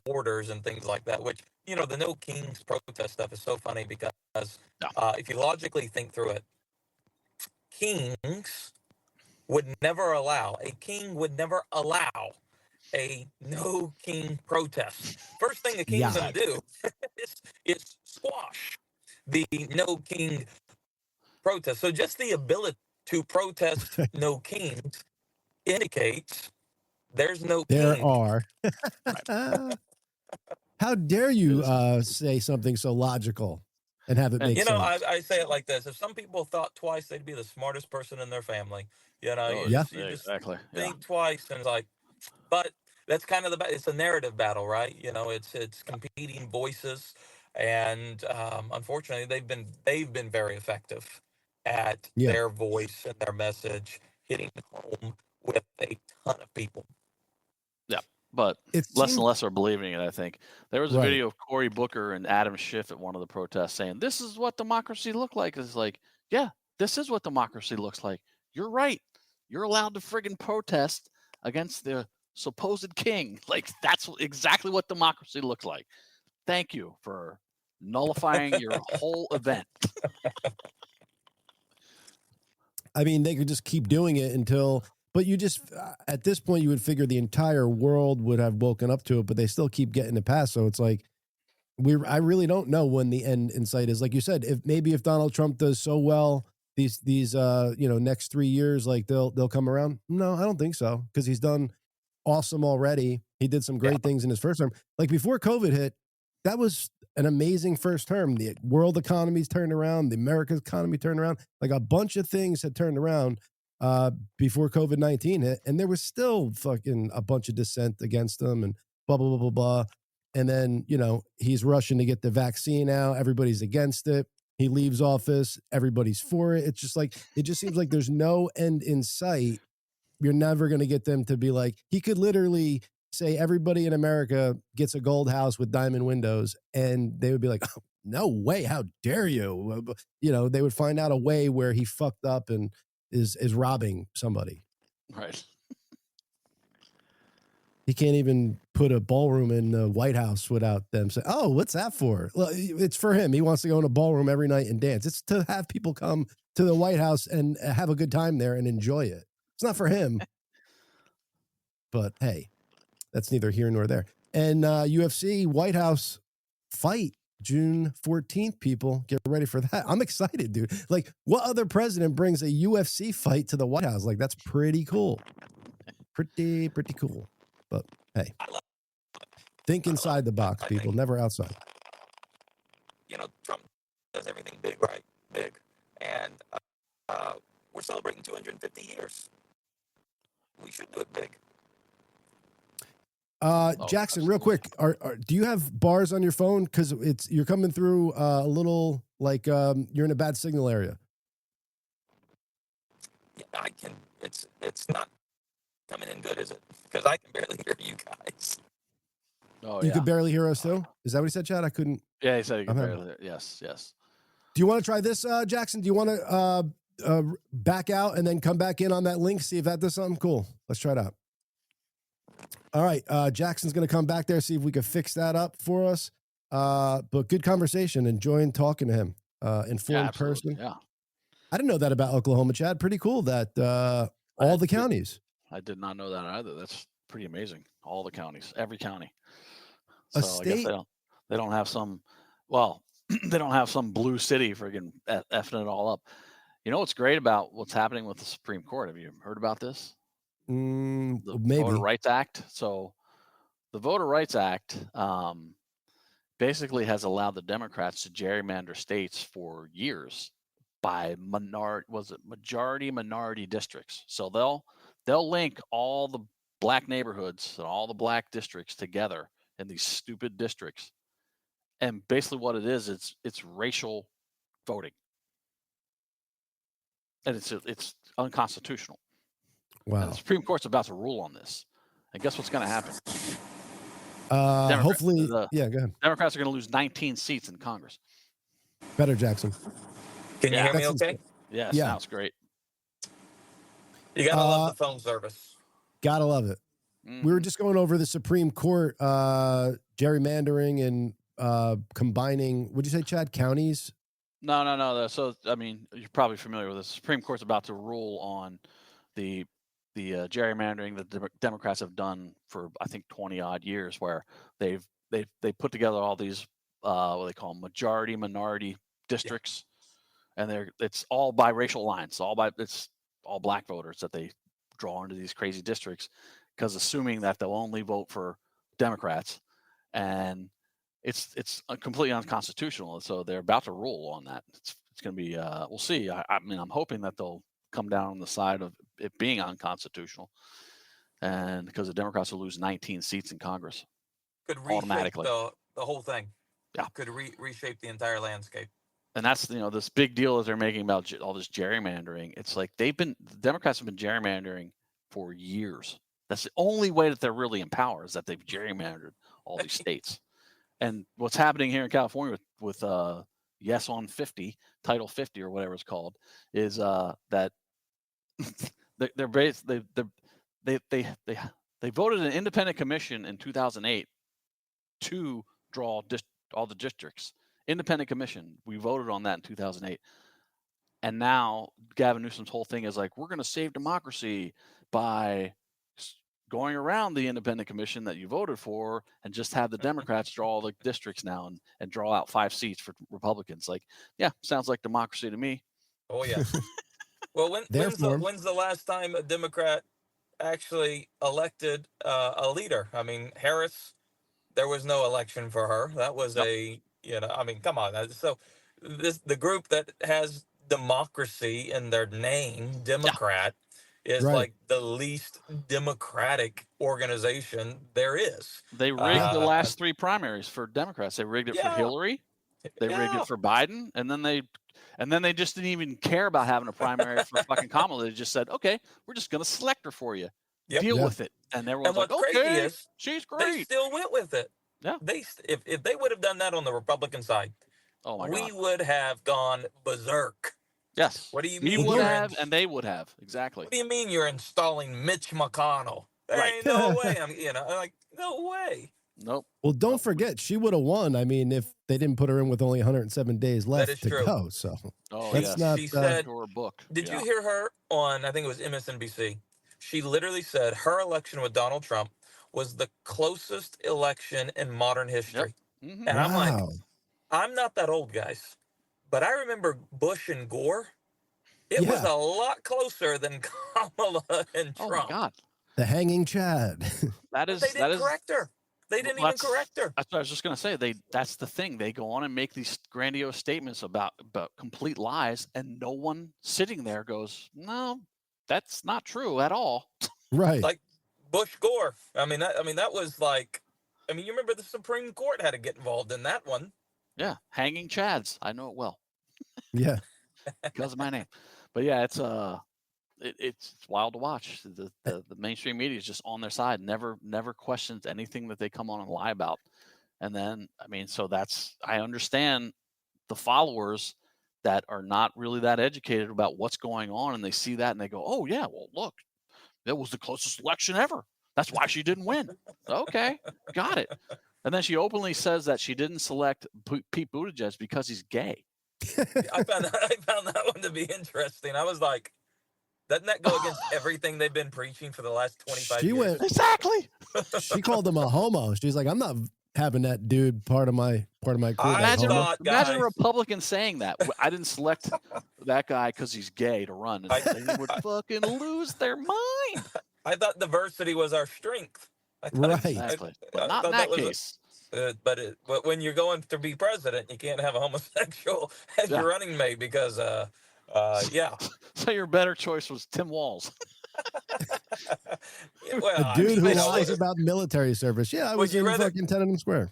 orders and things like that, which, you know, the No Kings protest stuff is so funny because if you logically think through it, kings would never allow, a king would never allow a No King protest. First thing a king's going to do is squash the No King protest. So just the ability to protest No Kings indicates there's no There king. are. How dare you say something so logical and have it make sense? You know, I say it like this. If some people thought twice, they'd be the smartest person in their family. You know, you just think twice and it's like, but that's kind of it's a narrative battle, right? You know, it's competing voices, and unfortunately, they've been very effective at their voice and their message hitting home with a ton of people. Yeah, but less and less are believing it. I think there was a video of Cory Booker and Adam Schiff at one of the protests saying, "This is what democracy looked like." It's like, yeah, this is what democracy looks like. You're right. You're allowed to friggin' protest against the supposed king. Like that's exactly what democracy looks like. Thank you for nullifying your whole event. I mean, they could just keep doing it until, but you just, at this point, you would figure the entire world would have woken up to it, but they still keep getting it passed. So it's like, I really don't know when the end in sight is. Like you said, if Donald Trump does so well, these next 3 years, like they'll come around. No, I don't think so. Cause he's done awesome already. He did some great things in his first term. Like before COVID hit, that was an amazing first term. The world economy's turned around. The America's economy turned around. Like a bunch of things had turned around before COVID-19 hit. And there was still fucking a bunch of dissent against him and blah, blah, blah, blah, blah. And then, you know, he's rushing to get the vaccine out. Everybody's against it. He leaves office. Everybody's for it. It's just like, it just seems like there's no end in sight. You're never going to get them to be like, he could literally say everybody in America gets a gold house with diamond windows. And they would be like, oh, no way. How dare you? You know, they would find out a way where he fucked up and is robbing somebody. Right. He can't even put a ballroom in the White House without them saying, oh, what's that for? Well, it's for him. He wants to go in a ballroom every night and dance. It's to have people come to the White House and have a good time there and enjoy it. It's not for him. But hey, that's neither here nor there. And UFC White House fight June 14th, people. Get ready for that. I'm excited, dude. Like, what other president brings a UFC fight to the White House? Like, that's pretty cool. Pretty cool. But hey, think inside the box, people, never outside. Trump does everything big, right? Big. And we're celebrating 250 years. We should do it big. Jackson, real quick, do you have bars on your phone? Because you're coming through a little like you're in a bad signal area. Yeah, I can. It's not coming in good, is it? Because I can barely hear you guys. Oh, you yeah. could barely hear us too? Is that what he said, Chad? I couldn't. Yeah, he said he could barely hear. Yes. Do you want to try this, Jackson? Do you want to back out and then come back in on that link, see if that does something? Cool. Let's try it out. All right. Jackson's going to come back there, see if we can fix that up for us. But good conversation. Enjoying talking to him. Informed person. Yeah. I didn't know that about Oklahoma, Chad. Pretty cool that all the counties. I did not know that either. That's pretty amazing. All the counties, every county. A So state? I guess they don't have some, well, they don't have some blue city friggin' effing it all up. You know what's great about what's happening with the Supreme Court? Have you heard about this? The Maybe. Voter Rights Act. So the Voter Rights Act basically has allowed the Democrats to gerrymander states for years by majority minority districts. So they'll link all the black neighborhoods and all the black districts together in these stupid districts. And basically what it is, it's racial voting. And it's unconstitutional. Wow. And the Supreme Court's about to rule on this. And guess what's going to happen? Hopefully, yeah, go ahead. Democrats are going to lose 19 seats in Congress. Better, Jackson. Can you hear me okay? Yes, yeah. Sounds great. You got to love the phone service. Gotta love it. We were just going over the Supreme Court gerrymandering and combining, would you say, Chad, counties? No. So, I mean, you're probably familiar with this. The Supreme Court's about to rule on the gerrymandering that the Democrats have done for, I think, 20 odd years, where they put together all these what they call majority minority districts, and it's all by racial lines. It's all black voters that they draw into these crazy districts, because assuming that they'll only vote for Democrats, and it's completely unconstitutional. So they're about to rule on that. It's going to be we'll see. I mean, I'm hoping that they'll come down on the side of it being unconstitutional, and because the Democrats will lose 19 seats in Congress. Could reshape automatically the whole thing. Yeah, could reshape the entire landscape. And that's this big deal that they're making about all this gerrymandering. It's like the Democrats have been gerrymandering for years. That's the only way that they're really in power, is that they've gerrymandered all these states. And what's happening here in California with Yes on 50, Title 50 or whatever it's called, is that they voted an independent commission in 2008 to draw all the districts. Independent commission. We voted on that in 2008. And now Gavin Newsom's whole thing is like, we're going to save democracy by going around the independent commission that you voted for and just have the Democrats draw all the districts now and draw out 5 seats for Republicans. Like, yeah, sounds like democracy to me. Oh, yeah. Well, when's the last time a Democrat actually elected a leader? I mean, Harris, there was no election for her. That was I mean, come on. So the group that has democracy in their name, Democrat, is like the least democratic organization there is. They rigged the last 3 primaries for Democrats. They rigged it for Hillary. They rigged it for Biden, and then they just didn't even care about having a primary for fucking Kamala. They just said, "Okay, we're just going to select her for you. Deal with it." And everyone's like, "Okay, she's great." They still went with it. Yeah. If they would have done that on the Republican side, we would have gone berserk. Yes. What do you mean? We would have, and they would have. Exactly. What do you mean you're installing Mitch McConnell? There ain't no way. No way. Nope. Well, don't forget, she would have won. I mean, if they didn't put her in with only 107 days left to go. So that's not. She said, her book. Did you hear her on, I think it was MSNBC? She literally said her election with Donald Trump was the closest election in modern history. Yep. Mm-hmm. And I'm like, I'm not that old, guys, but I remember Bush and Gore. It was a lot closer than Kamala and Trump. Oh my God. The hanging Chad. They didn't correct her. They didn't even correct her. That's what I was just going to say. That's the thing. They go on and make these grandiose statements about complete lies, and no one sitting there goes, no, that's not true at all. Right. Like Bush Gore. I mean, that was like, you remember the Supreme Court had to get involved in that one. Yeah, hanging Chads. I know it well. Yeah. Because of my name. But yeah, it's wild to watch. The mainstream media is just on their side, never questions anything that they come on and lie about. And then, so I understand the followers that are not really that educated about what's going on, and they see that and they go, oh yeah, well look, that was the closest election ever. That's why she didn't win. Okay, got it. And then she openly says that she didn't select Pete Buttigieg because he's gay. I found that one to be interesting. I was like, doesn't that go against everything they've been preaching for the last 25 years? Exactly. She called him a homo. She's like, I'm not having that dude part of my crew. Imagine a Republican saying that. I didn't select that guy because he's gay to run. And they would fucking lose their mind. I thought diversity was our strength. Right. Exactly. But not in that case. But when you're going to be president, you can't have a homosexual as your running mate because, So your better choice was Tim Walz. A dude who lies about military service. Yeah, I was in fucking Tiananmen Square.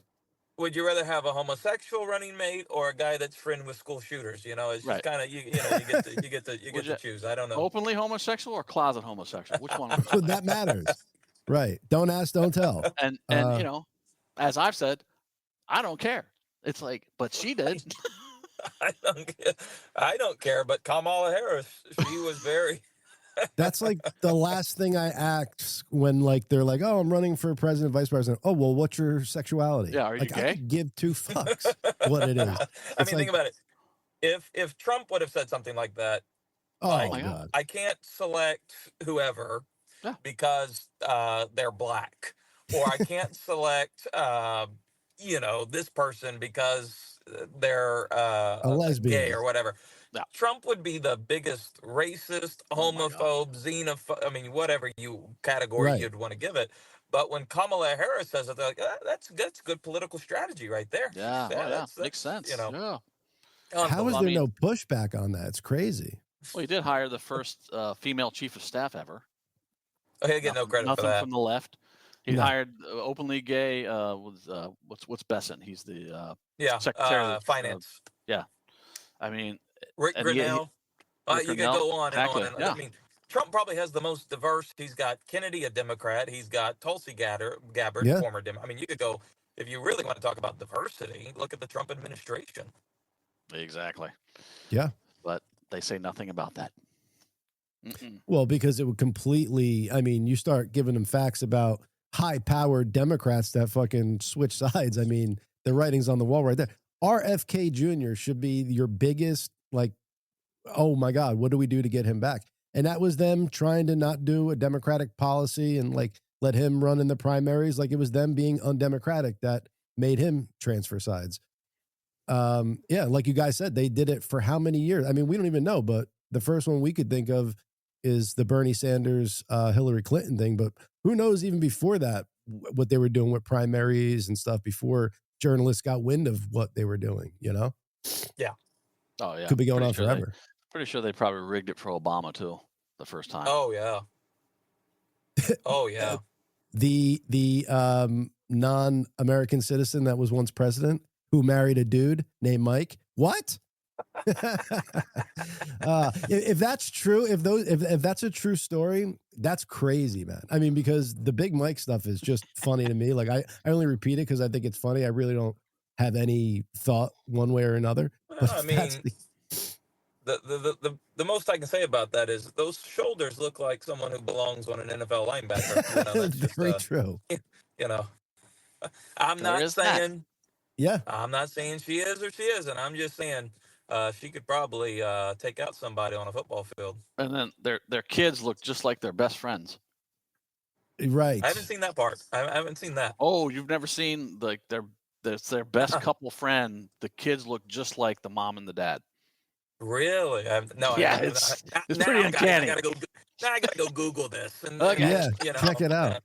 Would you rather have a homosexual running mate or a guy that's friend with school shooters? It's just kind of you get to choose. I don't know. Openly homosexual or closet homosexual? Which one? That matters. Right. Don't ask, don't tell. And as I've said, I don't care. It's like, but she did. I don't care. But Kamala Harris, she was very. That's like the last thing I ask when they're like, oh, I'm running for president, vice president. Oh, well, what's your sexuality? Yeah, are you gay? I could give two fucks what it is. Think about it. If Trump would have said something like that, God. I can't select whoever because they're black, or I can't select this person because they're a lesbian, gay or whatever. Trump would be the biggest racist, homophobe, xenophobe, whatever category you'd want to give it. But when Kamala Harris says it, they're like, that's good political strategy right there. Yeah, makes sense. Yeah. How is there no pushback on that? It's crazy. Well, he did hire the first female chief of staff ever. Oh, he'll get no credit for that. Nothing from the left. He hired openly gay. What's Besson? He's the secretary of finance. Rick Grinnell. You could go on and on. Yeah. Trump probably has the most diverse. He's got Kennedy, a Democrat. He's got Tulsi Gabbard, former Democrat. You could go, if you really want to talk about diversity, look at the Trump administration. Exactly. Yeah. But they say nothing about that. Well, because it would completely, you start giving them facts about high-powered Democrats that fucking switch sides. The writing's on the wall right there. RFK Jr. should be your biggest, oh my God, what do we do to get him back? And that was them trying to not do a Democratic policy and let him run in the primaries. It was them being undemocratic that made him transfer sides. Like you guys said, they did it for how many years? We don't even know, but the first one we could think of is the Bernie Sanders, Hillary Clinton thing. But who knows even before that, what they were doing with primaries and stuff before journalists got wind of what they were doing, Yeah. Oh, yeah. Could be going on forever. Pretty sure they probably rigged it for Obama, too, the first time. Oh, yeah. Oh, yeah. The non-American citizen that was once president who married a dude named Mike. What? If that's true, if that's a true story, that's crazy, man. Because the Big Mike stuff is just funny to me. I only repeat it because I think it's funny. I really don't have any thought one way or another. But the most I can say about that is those shoulders look like someone who belongs on an NFL linebacker. That's very true. I'm not saying. Yeah. I'm not saying she is or she isn't. I'm just saying she could probably take out somebody on a football field. And then their kids look just like their best friends. Right. I haven't seen that part. I haven't seen that. Oh, you've never seen their best couple friend. The kids look just like the mom and the dad. Really? It's pretty uncanny. Now I gotta go Google this. And Okay. Yeah, you know, check it out.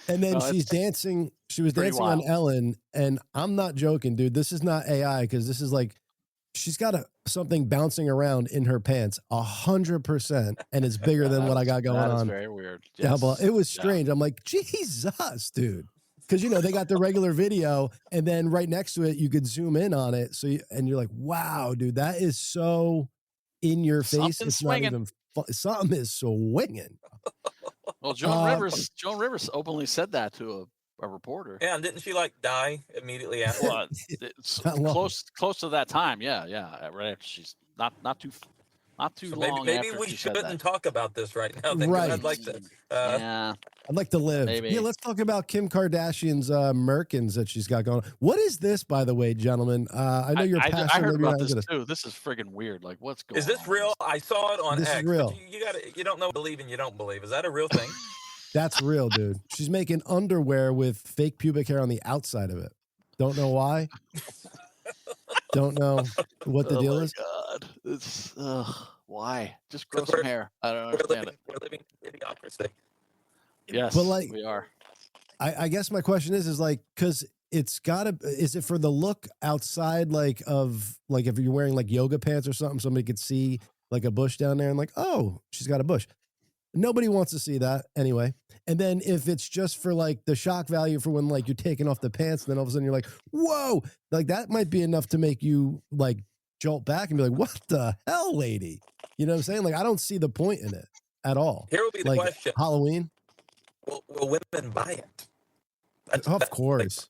And then No, she's it's dancing. She was pretty dancing on wild. Ellen, and I'm not joking, dude. This is not AI because this is like she's got something bouncing around in her pants 100%, and it's bigger than what I got going That is on very weird. down below. Yes. It was Yeah. strange. I'm like, Jesus, dude. Because they got the regular video, and then right next to it, you could zoom in on it. And you're like, wow, dude, that is so in your face. Something's It's not swinging. even something is swinging. Well, Joan Rivers openly said that to a reporter. Yeah, and didn't she like die immediately after? Well, it's Not long. close to that time. Yeah, right after she's not too So long. maybe after we she said shouldn't that. talk about this right now. Then, 'cause Right. I'd like to. Yeah. I'd like to live. Maybe. Yeah, let's talk about Kim Kardashian's Merkins that she's got going on. What is this, by the way, gentlemen? I know you're I passionate. heard maybe you're about not this into too. This is friggin' weird. Like, what's going on? Is this real? I saw it on This is X. real. But you don't know, believe, and you don't believe. Is that a real thing? That's real, dude. She's making underwear with fake pubic hair on the outside of it. Don't know why. Don't know what the deal is. God, it's why? Just 'Cause grow some hair. I don't understand it. We're living idiocracy. Yes, But, like, we are. I guess my question is like, because it's gotta. Is it for the look outside, like if you're wearing like yoga pants or something, somebody could see like a bush down there and like, oh, she's got a bush. Nobody wants to see that anyway. And then if it's just for like the shock value for when like you're taking off the pants, and then all of a sudden you're like, whoa, like that might be enough to make you like jolt back and be like, what the hell, lady? You know what I'm saying? Like, I don't see the point in it at all. Here will be the Like question: Halloween, Will women buy it? of course.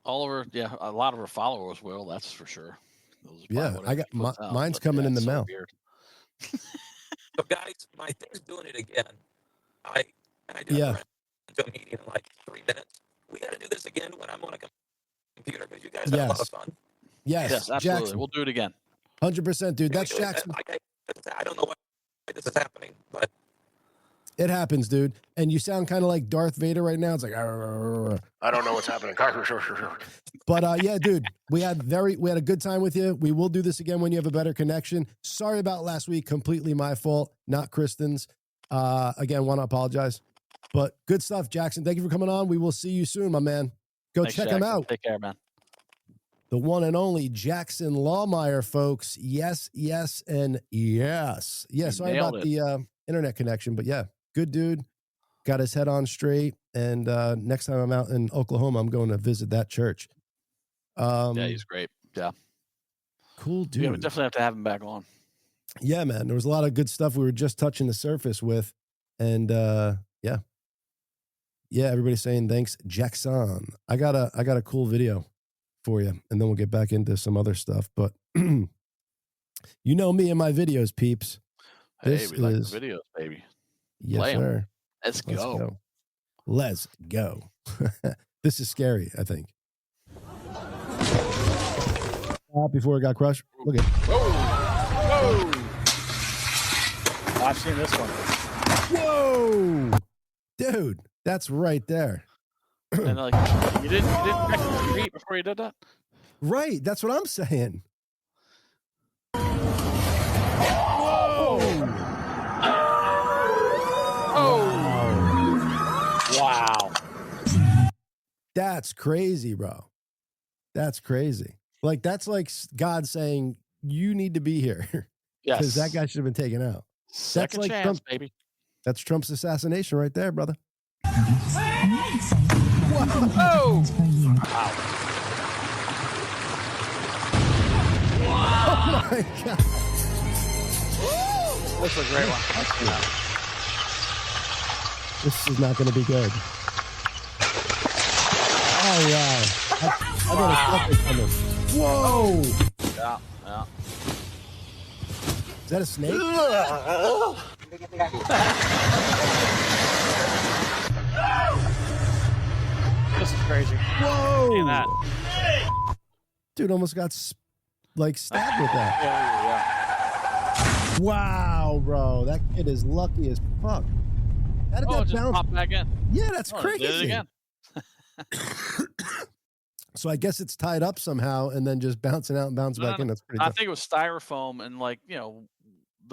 All of her, yeah, a lot of her followers will. That's for sure. Those are probably Yeah, what I got she puts out, mine's but coming yeah, in the it's so mail. weird. So guys, my thing's doing it again. I do Yeah. have to run into a meeting in like 3 minutes. We got to do this again when I'm on a computer because you guys have a lot of Yes. fun. Yes, Yes, absolutely. Jackson, We'll do it again. 100%, dude. That's Can we do it? Jackson. I don't know why this is happening, but It happens, dude. And you sound kind of like Darth Vader right now. It's like, "Arr." I don't know what's happening. But yeah, dude, we had a good time with you. We will do this again when you have a better connection. Sorry about last week. Completely my fault, not Kristen's. Again, want to apologize. But good stuff, Jackson. Thank you for coming on. We will see you soon, my man. Go Thanks, check him Jackson. out. Take care, man. The one and only Jackson Lahmeyer, folks. Yes, yes, and yes. Yeah, You sorry nailed about it. the internet connection, but yeah, good dude. Got his head on straight. And next time I'm out in Oklahoma, I'm going to visit that church. Yeah, he's great. Yeah. Cool dude. Yeah, we definitely have to have him back on. Yeah, man. There was a lot of good stuff we were just touching the surface with. And yeah. Yeah, everybody's saying thanks, Jackson. I got a cool video for you, and then we'll get back into some other stuff. But you know me and my videos, peeps. Hey, This we like is the videos, baby. yes, Play 'em. sir. Let's Let's go. go. Let's go. This is scary, I think. Before it got crushed. Look at Whoa! I've seen this one. whoa, dude. That's right there. And like, you didn't check your feet before you did that? Right. That's what I'm saying. Oh! Wow. That's crazy, bro. That's crazy. Like, that's like God saying, you need to be here. Because Yes. that guy should have been taken out. Second like chance, Trump. baby. That's Trump's assassination right there, brother. Oh! Oh my God. That's a great one. This is not going to be good. Oh, wow. I got a something coming. Whoa. Yeah, yeah. Is that a snake? This is crazy. Whoa. Seeing that. Dude almost got like stabbed with that. Yeah. Wow, bro. That kid is lucky as fuck. How did Oh, that just bounce? pop back in. Yeah, that's Oh, it crazy. did it again. So I guess it's tied up somehow and then just bouncing out and bouncing back in. That's pretty I tough. think it was styrofoam and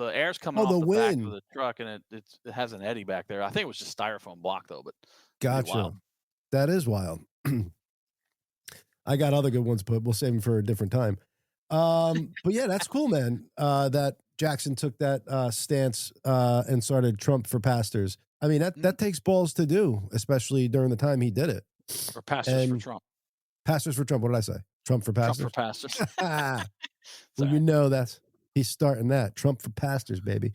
the air's coming Oh, off the the back of wind. the truck, and it has an eddy back there. I think it was just styrofoam block though, but pretty Gotcha. wild. That is wild. I got other good ones, but we'll save them for a different time. But yeah, that's cool, man. That Jackson took that stance and started Trump for pastors. I mean, that takes balls to do, especially during the time he did it. Or pastors for And Trump. Pastors for Trump. What did I say? Trump for Trump pastors. for pastors. Well, you know he's starting that. Trump for pastors, baby.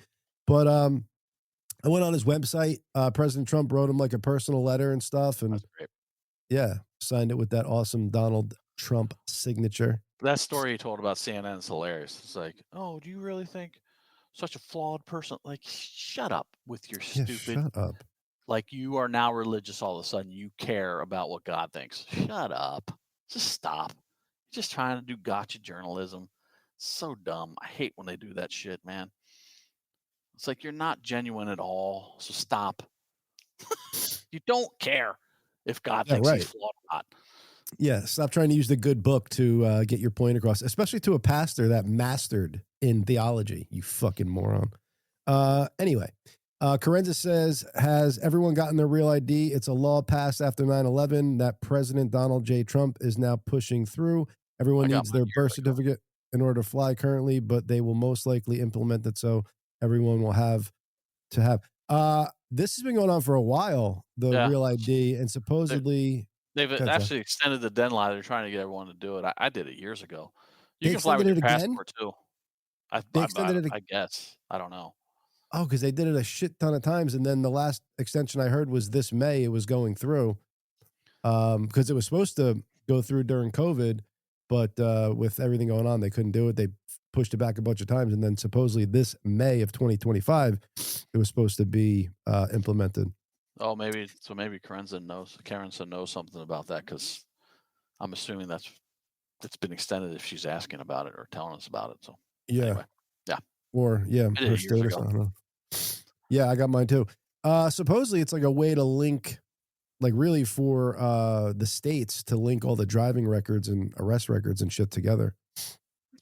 But I went on his website. President Trump wrote him like a personal letter and stuff, and That's great. yeah, signed it with that awesome Donald Trump signature. That story he told about CNN is hilarious. It's like, oh, do you really think such a flawed person? Like, shut up with your stupid. Shut up. Like, you are now religious all of a sudden. You care about what God thinks. Shut up. Just stop. You're just trying to do gotcha journalism. So dumb. I hate when they do that shit, man. It's like, you're not genuine at all. So stop. You don't care if God thinks he's flawed or not. Yeah, stop trying to use the good book to get your point across, especially to a pastor that mastered in theology, you fucking moron. Anyway, Carenza says, has everyone gotten their real ID? It's a law passed after 9/11 that President Donald J. Trump is now pushing through. Everyone needs their birth certificate in order to fly currently, but they will most likely implement it so everyone will have to have. This has been going on for a while, the real ID, and supposedly... They've actually extended the deadline. They're trying to get everyone to do it. I did it years ago. You They can fly with your extended it again? passport too. They extended it I guess. I don't know. Oh, because they did it a shit ton of times, and then the last extension I heard was this May. It was going through because it was supposed to go through during COVID, but with everything going on, they couldn't do it. They pushed it back a bunch of times, and then supposedly this May of 2025, it was supposed to be implemented. Oh, maybe Karen knows something about that, because I'm assuming it's been extended if she's asking about it or telling us about it. So yeah, anyway, yeah, or her status. I don't know. Yeah, I got mine too. Supposedly, it's like a way to link, like really for the states to link all the driving records and arrest records and shit together.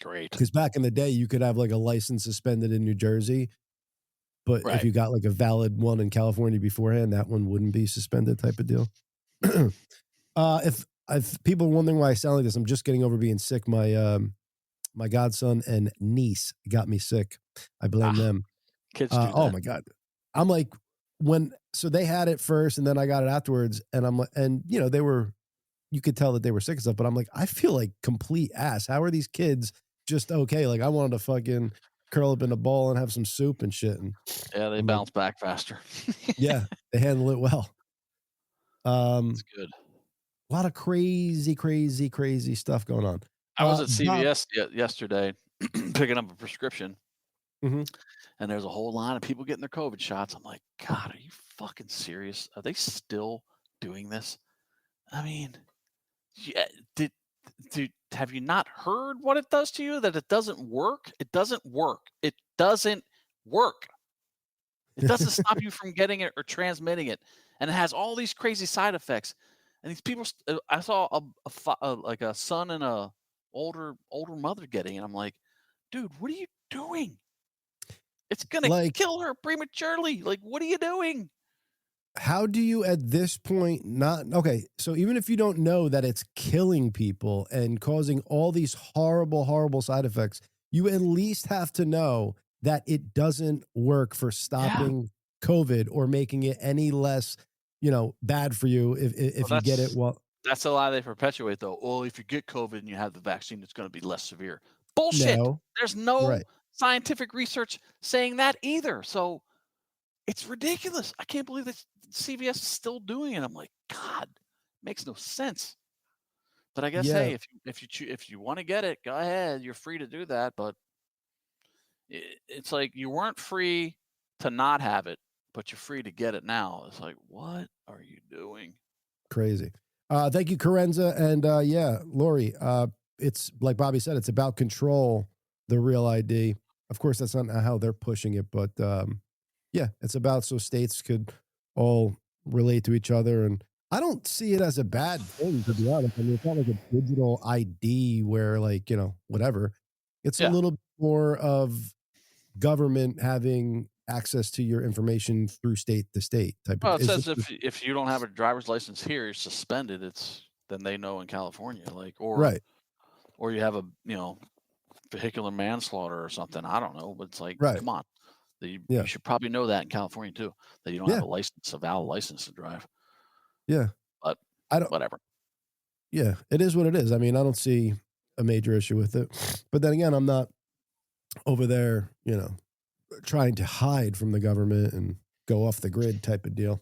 Great. Because back in the day, you could have like a license suspended in New Jersey, but if you got like a valid one in California beforehand, that one wouldn't be suspended, type of deal. If people are wondering why I sound like this, I'm just getting over being sick. My godson and niece got me sick. I blame them. Kids do that. Oh my God. I'm like, so they had it first and then I got it afterwards, and I'm like, and you know, you could tell that they were sick and stuff, but I'm like, I feel like complete ass. How are these kids just okay? Like, I wanted to fucking curl up in a ball and have some soup and shit. And yeah, they bounce back faster. Yeah, they handle it well. That's good. A lot of crazy stuff going on. I was at CVS yesterday picking up a prescription, mm-hmm. and there's a whole line of people getting their COVID shots. I'm like, God, are you fucking serious? Are they still doing this? I mean, have you not heard what it does to you? That it doesn't work? It doesn't work. It doesn't work. It doesn't stop you from getting it or transmitting it. And it has all these crazy side effects. And these people, I saw like a son and a older mother getting it. I'm like, dude, what are you doing? It's going to kill her prematurely. Like, what are you doing? How do you at this point not... Okay, so even if you don't know that it's killing people and causing all these horrible side effects, you at least have to know that it doesn't work for stopping COVID or making it any less, bad for you if you get it. Well, that's a lie they perpetuate, though. Well, if you get COVID and you have the vaccine, it's going to be less severe. Bullshit. No. There's no scientific research saying that either. So it's ridiculous. I can't believe that CVS is still doing it. I'm like, God, makes no sense. But I guess, hey, if you want to get it, go ahead. You're free to do that. But it's like you weren't free to not have it, but you're free to get it now. It's like, what are you doing? Crazy. Thank you, Carenza. And Lori, it's like Bobby said, it's about control, the real ID. Of course, that's not how they're pushing it, but it's about so states could all relate to each other. And I don't see it as a bad thing, to be honest. I mean, it's not like a digital ID where, like, whatever. It's a little bit more of government having access to your information through state to state type Well, of. it says if you don't have a driver's license here, you're suspended. Then they know in California, right, or you have a vehicular manslaughter or something. I don't know, but it's like, right. come on, you should probably know that in California too, that you don't have a valid license to drive. Yeah, but whatever. Yeah, it is what it is. I mean, I don't see a major issue with it, but then again, I'm not over there, trying to hide from the government and go off the grid type of deal.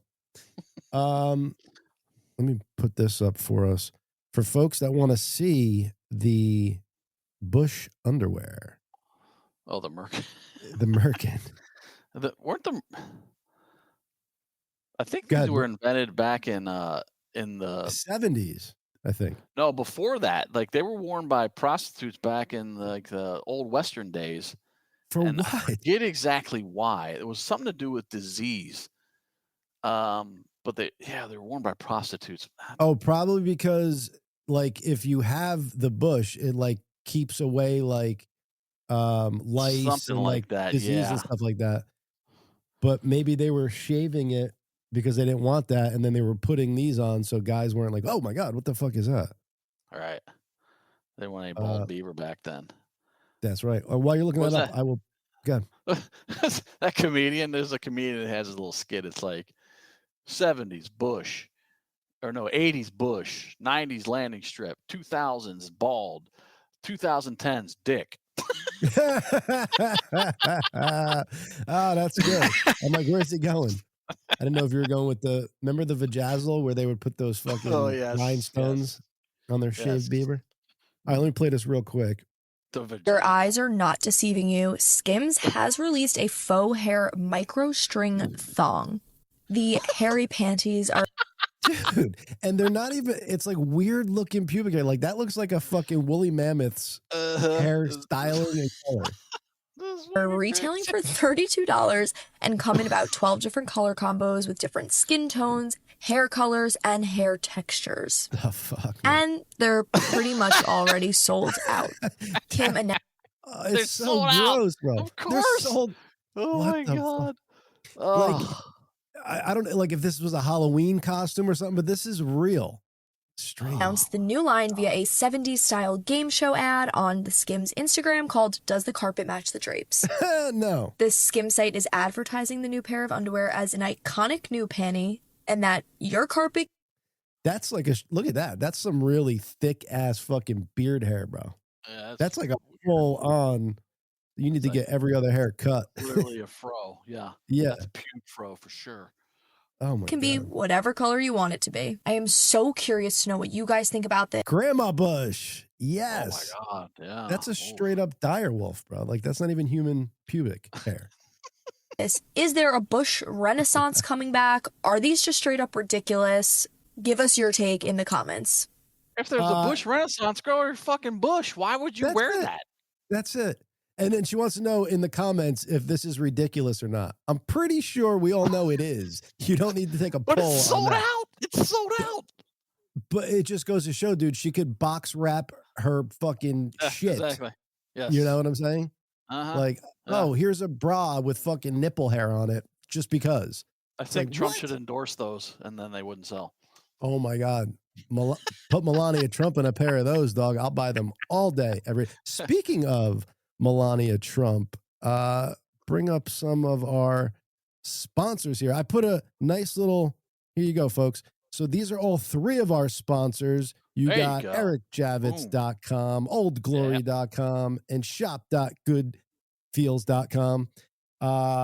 Let me put this up for us. For folks that want to see the Bush underwear. Oh, the Merkin. The Merkin. I think these were invented back in the 70s, I think. No, before that. Like, they were worn by prostitutes back in the old Western days. For what? I forget exactly why. It was something to do with disease. But they were worn by prostitutes. Oh, probably because if you have the bush, it keeps away lice something and like that, disease and stuff like that. But maybe they were shaving it because they didn't want that, and then they were putting these on so guys weren't like, "Oh my god, what the fuck is that?" All right. They weren't a bald beaver back then. That's right. While you're looking that up, I will. Go ahead. That comedian, there's a comedian that has a little skit. It's like 70s Bush, or no, 80s Bush, 90s landing strip, 2000s bald, 2010s dick. Oh, that's good. I'm like, where's he going? I didn't know if you were going with remember the Vajazzle where they would put those fucking rhinestones on their shaved beaver? All right, let me play this real quick. Your eyes are not deceiving you. Skims has released a faux hair micro string thong. The hairy panties are... Dude, and they're not even, it's like weird looking pubic hair. Like that looks like a fucking woolly mammoth's hair styling and color. Are retailing for $32 and come in about 12 different color combos with different skin tones, hair colors, and hair textures. Oh, fuck. And they're pretty much already sold out. Kim announced. It's so gross, bro. Of course. Oh my god. I don't like if this was a Halloween costume or something, but this is real. Strange. Announced the new line via a 70s style game show ad on the Skims Instagram called Does the Carpet Match the Drapes? No. This Skim site is advertising the new pair of underwear as an iconic new panty and that your carpet. That's like look at that. That's some really thick ass fucking beard hair, bro. Yeah, that's like a full on. You need to get every other hair cut. Literally a fro. Yeah. Yeah. That's a pube fro for sure. Oh my Can be whatever color you want it to be. I am so curious to know what you guys think about this. Grandma Bush. Yes. Oh my god. Yeah. That's a straight up dire wolf, bro. Like that's not even human pubic hair. Is there a Bush renaissance coming back? Are these just straight up ridiculous? Give us your take in the comments. If there's a Bush renaissance, grow your fucking bush. Why would you wear that? That's it. And then she wants to know in the comments if this is ridiculous or not. I'm pretty sure we all know it is. You don't need to take a poll. But it's sold out. It's sold out. But it just goes to show, dude, she could box wrap her fucking shit. Exactly. Yes. You know what I'm saying? Like, oh, here's a bra with fucking nipple hair on it just because. I think Trump should endorse those and then they wouldn't sell. Oh my God. Put Melania Trump in a pair of those, dog. I'll buy them all day. Speaking of Melania Trump, bring up some of our sponsors here. I put a nice little, here you go, folks. So these are all three of our sponsors. You got ericjavits.com, oldglory.com, and shop.goodfeels.com.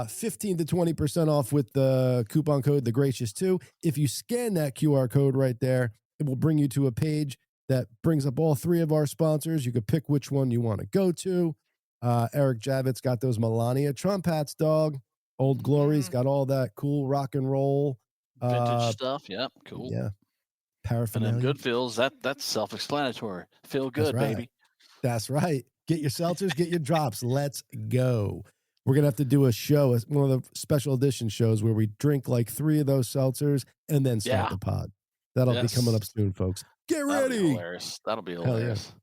15 to 20% off with the coupon code TheGracious2. If you scan that QR code right there, it will bring you to a page that brings up all three of our sponsors. You could pick which one you want to go to. Eric Javits got those Melania Trump hats, dog. Old Glory's got all that cool rock and roll vintage stuff. Yep, cool. Yeah, paraphernalia. And then Good Feels. That's self-explanatory. Feel good, baby. That's right. Get your seltzers, get your drops. Let's go. We're gonna have to do a show, one of the special edition shows where we drink like 3 of those seltzers and then start the pod. That'll be coming up soon, folks. Get ready. That'll be hilarious.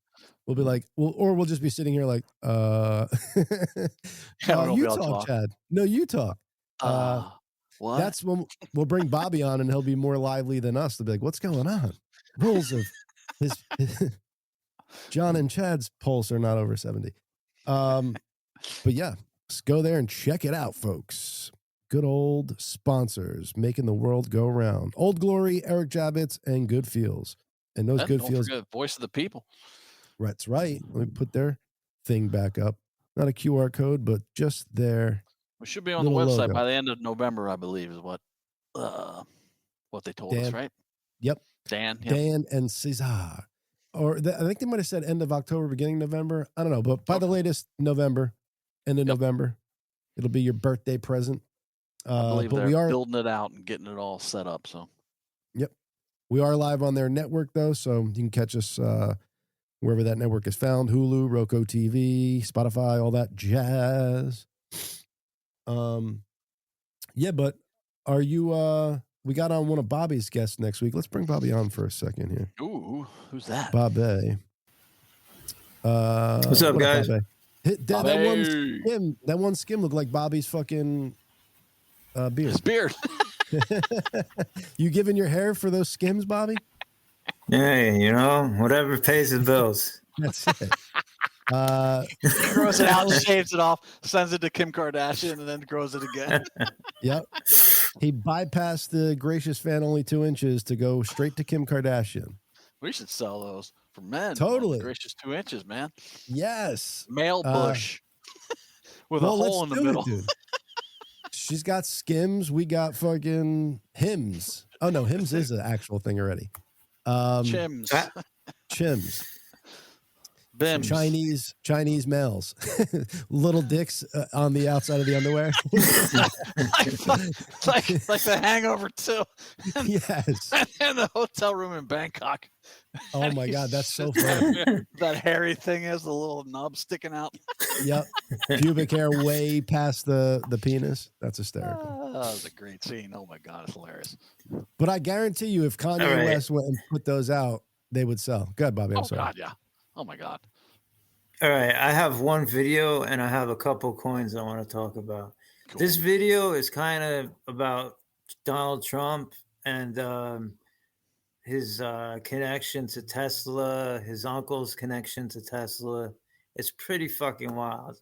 We'll be like, we'll just be sitting here like, you talk, Chad. No, you talk. What? That's when we'll bring Bobby on, and he'll be more lively than us. They'll be like, what's going on? Rules of his John and Chad's pulse are not over 70. But yeah, let's go there and check it out, folks. Good old sponsors making the world go round. Old Glory, Eric Javits, and Good Feels. And those Good Feels. Voice of the people. That's right. Let me put their thing back up. Not a QR code, but just their. We should be on the website logo. By the end of November, I believe, is what they told us, right? Yep. Dan and Cesar. Or I think they might have said end of October, beginning November. I don't know. But by the latest November, end of November, it'll be your birthday present. I believe but we are building it out and getting it all set up. So, yep. We are live on their network, though. So you can catch us wherever that network is found. Hulu, Roku TV, Spotify, all that jazz. Yeah, but are you we got on one of Bobby's guests next week. Let's bring Bobby on for a second here. Ooh, who's that? Bobby. What's up, guys? That one skim looked like Bobby's fucking beard. His beard. You giving your hair for those skims, Bobby? Hey, whatever pays the bills. That's it. Grows it out, shaves it off, sends it to Kim Kardashian, and then grows it again. Yep. He bypassed the gracious fan only 2 inches to go straight to Kim Kardashian. We should sell those for men. Totally. Gracious 2 inches, man. Yes. Male bush with a hole in the middle. Dude. She's got skims. We got fucking hymns. Oh, no. Hymns is an actual thing already. Chims. Chims. Bims. Chinese males, little dicks on the outside of the underwear, like the Hangover too. Yes, and the hotel room in Bangkok. Oh my God, that's so funny. That hairy thing is the little nub sticking out. Yep, pubic hair way past the penis. That's hysterical. That was a great scene. Oh my God, it's hilarious. But I guarantee you, if Kanye West went and put those out, they would sell. Go ahead, Bobby. I'm sorry. God, yeah. Oh my God. All right, I have one video and I have a couple coins I want to talk about. Cool. This video is kind of about Donald Trump and his connection to Tesla, his uncle's connection to Tesla. It's pretty fucking wild.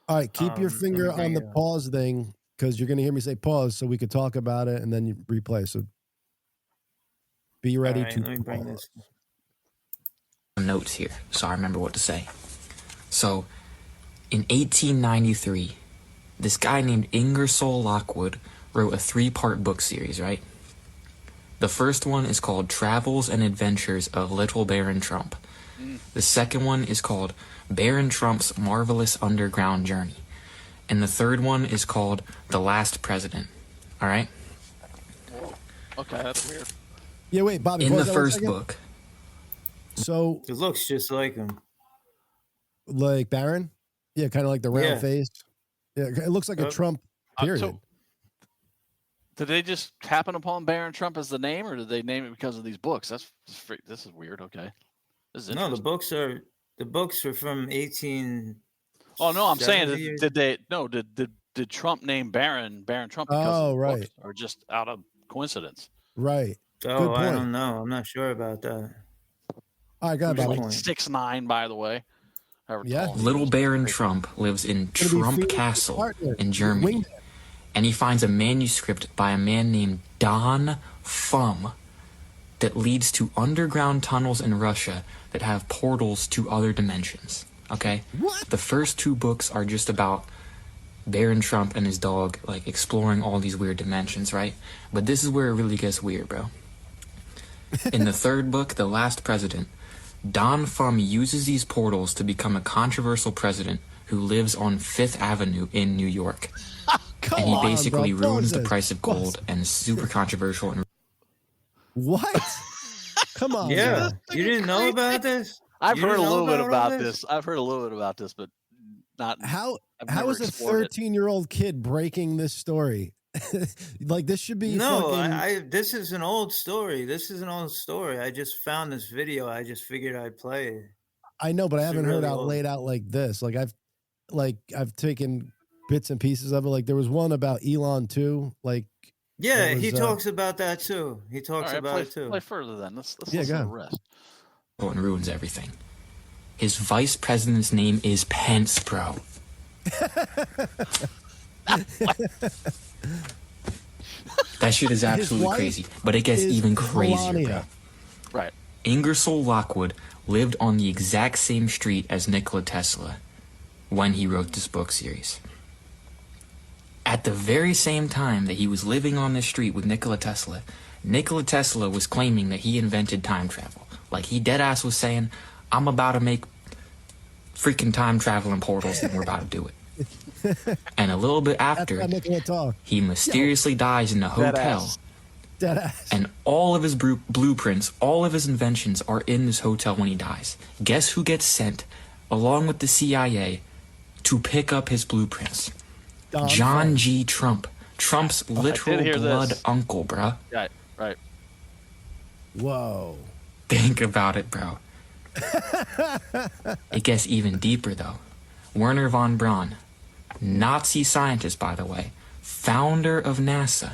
All right, keep your finger on the pause thing because you're going to hear me say pause so we could talk about it and then you replay. So be ready to let me bring this. Notes here so I remember what to say. So in 1893 this guy named Ingersoll Lockwood wrote a 3-part book series, right? The first one is called Travels and Adventures of Little Baron Trump. The second one is called Baron Trump's Marvelous Underground Journey, and the third one is called The Last President. All right. Okay, that's weird. Yeah, wait, Bobby, in the first book. So it looks just like him. Like Barron? Yeah, kind of like the round face. Yeah, it looks like a Trump period. So, did they just happen upon Baron Trump as the name, or did they name it because of these books? This is weird. Okay. This is no, the books are from 18. Oh no, I'm saying did Trump name Baron Trump because of the books, or just out of coincidence? Right. Oh, I don't know. I'm not sure about that. I got about like 6'9", by the way. Yeah. Little Baron Trump lives in Trump Castle in Germany, and he finds a manuscript by a man named Don Fum that leads to underground tunnels in Russia that have portals to other dimensions. Okay? What? The first 2 books are just about Baron Trump and his dog, like, exploring all these weird dimensions, right? But this is where it really gets weird, bro. In the third book, The Last President, Don Fum uses these portals to become a controversial president who lives on 5th Avenue in New York. And he basically ruins the price of gold and is super controversial. What? Come on. Yeah. You didn't know about this? I've heard a little bit about this. I've heard a little bit about this, but not. How is a 13-year-old kid breaking this story? Like this should be this is an old story. I just found this video. I just figured I'd play it. I know, but I haven't heard really out old. laid out like this. Like I've taken bits and pieces of it. Like there was one about Elon too. Like Yeah, was, he talks about that too. He talks about it too. Play further then. Let's Yeah, listen go to the ahead. rest. And ruins everything. His vice president's name is Pence, bro. That shit is absolutely crazy. But it gets even crazier, Melania. bro. Right. Ingersoll Lockwood lived on the exact same street as Nikola Tesla when he wrote this book series. At the very same time that he was living on this street with Nikola Tesla was claiming that he invented time travel. Like, he deadass was saying, I'm about to make freaking time traveling portals and we're about to do it. And a little bit after, he mysteriously dies in a hotel. Deadass. And all of his blueprints, all of his inventions are in this hotel when he dies. Guess who gets sent, along with the CIA, to pick up his blueprints? John G. Trump. Trump's literal blood uncle, bruh. Right, right. Whoa. Think about it, bro. It gets even deeper, though. Werner von Braun, Nazi scientist, by the way, founder of NASA,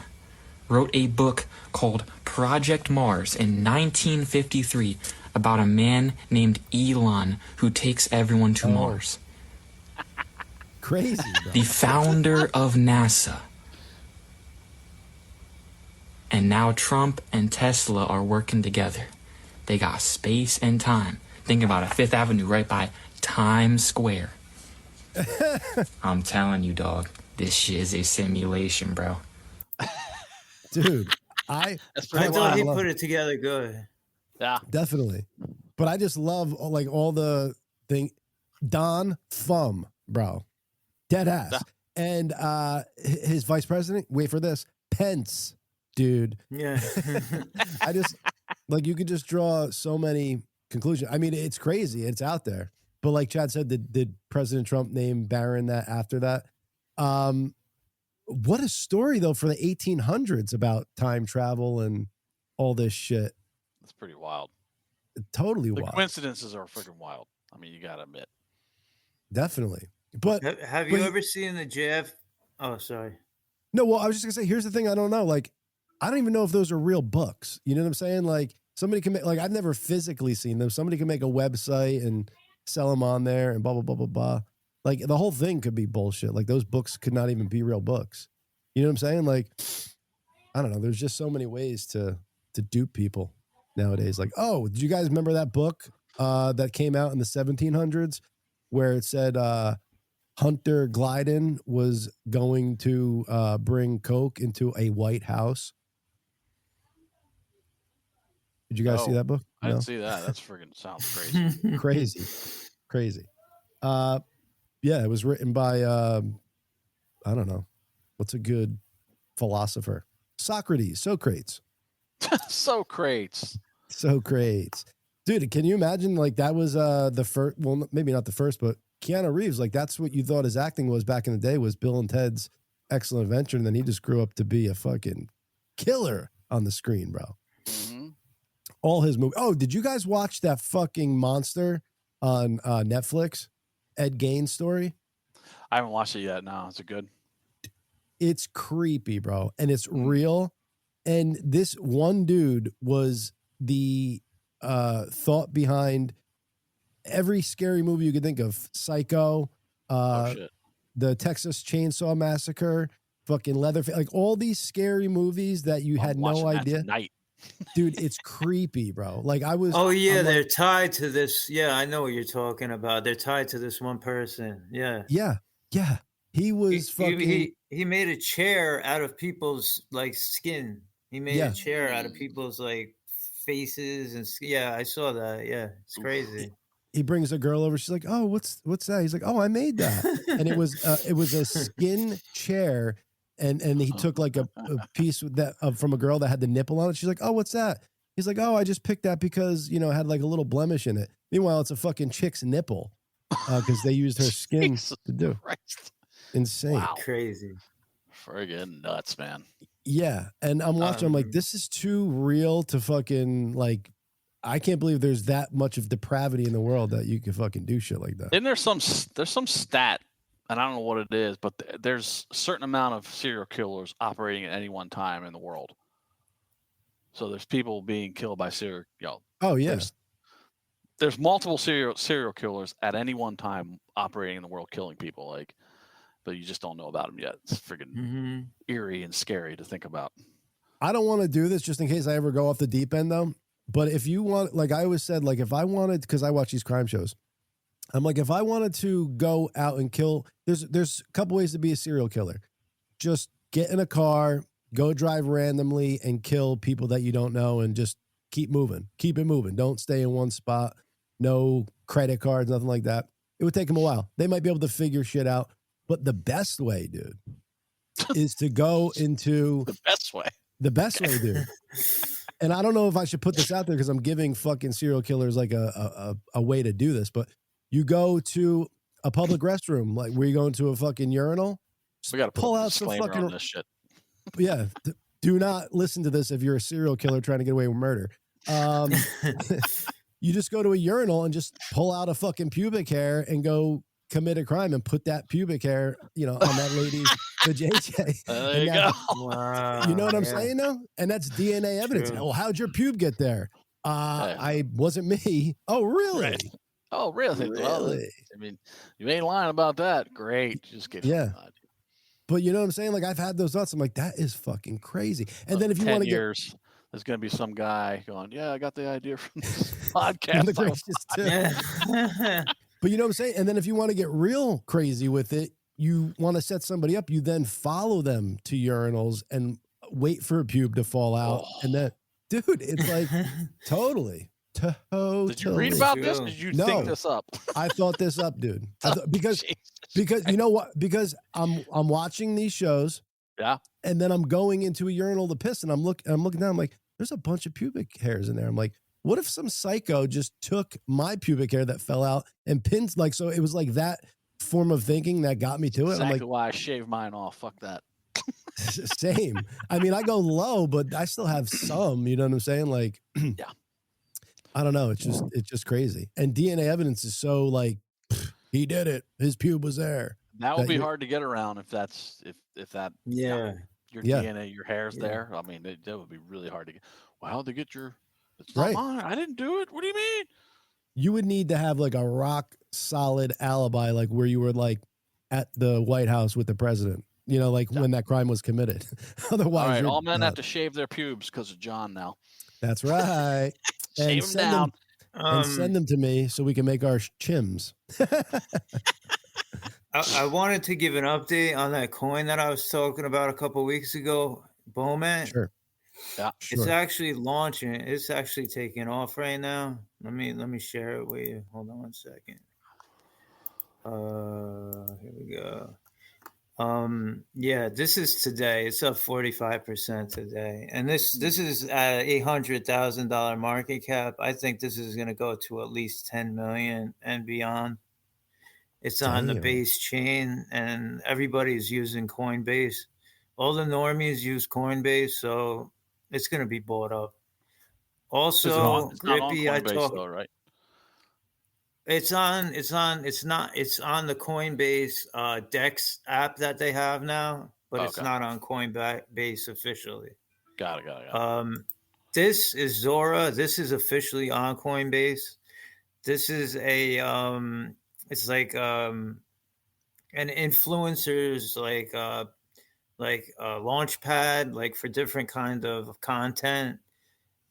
wrote a book called Project Mars in 1953 about a man named Elon who takes everyone to Mars. Crazy, bro. The founder of NASA. And now Trump and Tesla are working together. They got space and time. Think about it, Fifth Avenue right by Times Square. I'm telling you, dog, this shit is a simulation, bro. Dude, I thought he put it together good. Yeah. Definitely. But I just love like all the thing. Don Thumb, bro. Dead ass. Yeah. And his vice president, wait for this, Pence, dude. Yeah. I just like you could just draw so many conclusions. I mean, it's crazy. It's out there. But like Chad said, did President Trump name Barron that after that? What a story though for the 1800s about time travel and all this shit. That's pretty wild. Totally The wild. coincidences are freaking wild. I mean, you gotta admit. Definitely. But have you ever seen the JF? Oh, sorry. No, well, I was just gonna say, here's the thing. I don't know. Like, I don't even know if those are real books. You know what I'm saying? Like, somebody can make, like, I've never physically seen them. Somebody can make a website and sell them on there and blah, blah, blah, blah, blah. Like, the whole thing could be bullshit. Like, those books could not even be real books. You know what I'm saying? Like, I don't know. There's just so many ways to dupe people nowadays. Like, oh, did you guys remember that book that came out in the 1700s where it said Hunter Glyden was going to bring coke into a White House? Did you guys see that book? I didn't see that. That's freaking sounds crazy. Crazy. Yeah, it was written by I don't know. What's a good philosopher? Socrates. Socrates. Dude, can you imagine like that was the first, well, maybe not the first, but Keanu Reeves, like that's what you thought his acting was back in the day, was Bill and Ted's Excellent Adventure, and then he just grew up to be a fucking killer on the screen, bro. Mm-hmm. All his movies. Oh, did you guys watch that fucking monster on Netflix? Ed Gain's story? I haven't watched it yet. No, is it good? It's creepy, bro. And it's real. And this one dude was the thought behind every scary movie you could think of. Psycho, the Texas Chainsaw Massacre, fucking Leatherface, like all these scary movies that you had no idea. Tonight. Dude, it's creepy, bro. Like I was. Oh yeah, they're tied to this. Yeah, I know what you're talking about. They're tied to this one person. Yeah. Yeah. He was fucking. He made a chair out of people's like skin. He made a chair out of people's like faces and yeah, I saw that. Yeah, it's crazy. He brings a girl over. She's like, "Oh, what's that?" He's like, "Oh, I made that," and it was a skin chair. And he took like a piece from a girl that had the nipple on it. She's like, "Oh, what's that?" He's like, "Oh, I just picked that because, it had like a little blemish in it." Meanwhile, it's a fucking chick's nipple because they used her skin to do. Christ. Insane. Wow. Crazy. Friggin' nuts, man. Yeah. And I'm watching, I'm like, this is too real to fucking like, I can't believe there's that much of depravity in the world that you can fucking do shit like that. And there's some stat, and I don't know what it is, but there's a certain amount of serial killers operating at any one time in the world. So there's people being killed by serial. Oh yeah. There's multiple serial killers at any one time operating in the world, killing people. Like, but you just don't know about them yet. It's freaking eerie and scary to think about. I don't want to do this just in case I ever go off the deep end, though. But if you want, like I always said, like if I wanted, because I watch these crime shows, I'm like, if I wanted to go out and kill, there's a couple ways to be a serial killer. Just get in a car, go drive randomly, and kill people that you don't know, and just keep moving. Keep it moving. Don't stay in one spot. No credit cards, nothing like that. It would take them a while. They might be able to figure shit out. But the best way, dude, is to go into the best way. The best way, dude. And I don't know if I should put this out there because I'm giving fucking serial killers like a way to do this, but you go to a public restroom, like where you go into a fucking urinal. We got to pull out some fucking on this shit. Yeah. Do not listen to this if you're a serial killer trying to get away with murder. You just go to a urinal and just pull out a fucking pubic hair and go commit a crime and put that pubic hair, on that lady's vajayjay. There you go. Wow, you know what I'm saying now? And that's DNA evidence. True. Well, how'd your pube get there? I wasn't me. Oh, really? Right. Oh, really? Well, I mean, you ain't lying about that. Great. Just get But you know what I'm saying? Like I've had those thoughts. I'm like, that is fucking crazy. And then if you want to get there's going to be some guy going, yeah, I got the idea from this podcast. But you know what I'm saying? And then if you want to get real crazy with it, you want to set somebody up, you then follow them to urinals and wait for a pube to fall out. And then, dude, it's like totally. Did you read about this? Did you think this up? I thought this up, dude. Because you know what? Because I'm watching these shows. Yeah. And then I'm going into a urinal to piss and I'm looking down. I'm like, there's a bunch of pubic hairs in there. I'm like, what if some psycho just took my pubic hair that fell out and pins so it was like that form of thinking that got me to it. Exactly I'm like, why I shaved mine off. Fuck that. Same. I mean, I go low, but I still have some, you know what I'm saying? Like, yeah. I don't know. It's just crazy. And DNA evidence is so like, he did it. His pube was there. That would be hard to get around if that your DNA, your hair's there. I mean, that would be really hard to get. Well, how'd they get your? It's not mine. I didn't do it. What do you mean? You would need to have like a rock solid alibi, like where you were like at the White House with the president. When that crime was committed. Otherwise, all men have to shave their pubes because of John now. That's right. Shave them down. And send them to me so we can make our chims. I wanted to give an update on that coin that I was talking about a couple of weeks ago, Bowman. Sure. Yeah. It's actually launching. It's actually taking off right now. Let me share it with you. Hold on 1 second. Here we go. This is today. It's up 45% today. And this is at $800,000 market cap. I think this is going to go to at least 10 million and beyond. It's on the base chain and everybody's using Coinbase. All the normies use Coinbase, so it's going to be bought up. Also, Grippy, I talked, right? It's on the Coinbase Dex app that they have now, but it's not on Coinbase officially. Got it. This is Zora. This is officially on Coinbase. This is a it's like an influencer's like a launch pad, like for different kind of content.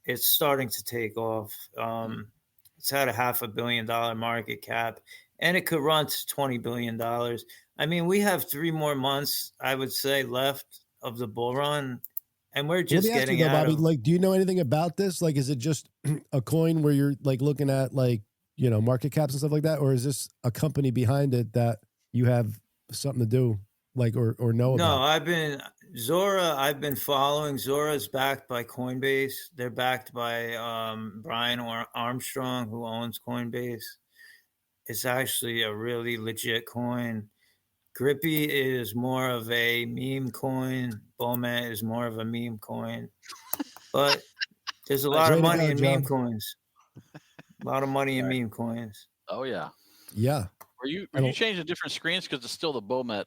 It's starting to take off. It's had a $500 million market cap, and it could run to $20 billion. I mean, we have 3 more months, I would say, left of the bull run, and we're just getting out of. Like, do you know anything about this? Like, is it just a coin where you're like looking at like market caps and stuff like that, or is this a company behind it that you have something to do, like, or know about? No, I've been following. Zora's backed by Coinbase. They're backed by Brian Armstrong, who owns Coinbase. It's actually a really legit coin. Grippy is more of a meme coin. Bowman is more of a meme coin. But there's a lot of money in meme coins. A lot of money in meme coins. Oh yeah. Yeah. Were you changing different screens because it's still the Bomet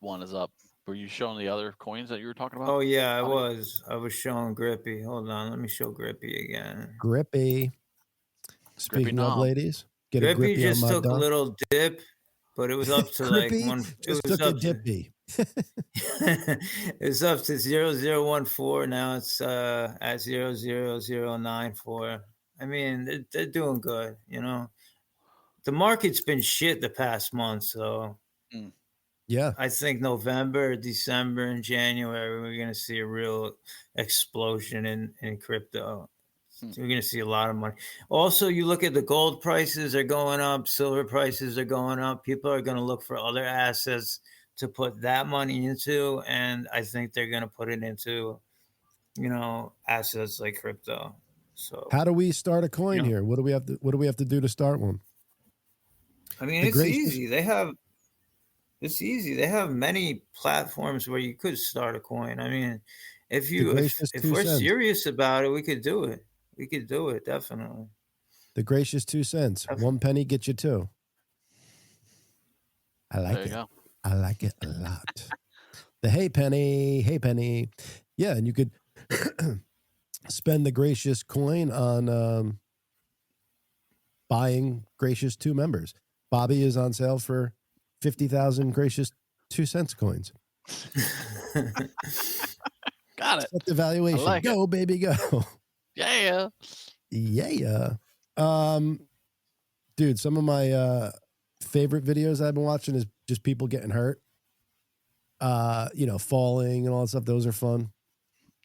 one is up? Were you showing the other coins that you were talking about? Oh yeah, I was showing Grippy. Hold on, let me show Grippy again. Grippy. Speaking of ladies, get a Grippy Grippy just on my took dog. a little dip, but it was up to like one. Just took a dippy. It's up to 0014. Now it's at 00094. I mean, they're doing good. You know, the market's been shit the past month, so yeah, I think November, December, and January we're gonna see a real explosion in crypto. We're going to see a lot of money. Also, you look at the gold prices are going up, silver prices are going up. People are going to look for other assets to put that money into, and I think they're going to put it into, you know, assets like crypto. So, how do we start a coin here? What do we have to do to start one? I mean, it's easy. They have many platforms where you could start a coin. I mean, if we're serious about it, we could do it. We could do it, definitely. The gracious 2 cents. 1 penny gets you 2. I like it. Go. I like it a lot. The hey penny. Yeah, and you could spend the gracious coin on buying gracious 2 members. Bobby is on sale for 50,000 gracious 2 cents coins. Got it. Set the valuation. Like go, it. Baby, go. Yeah. Dude, some of my favorite videos I've been watching is just people getting hurt. Falling and all that stuff. Those are fun.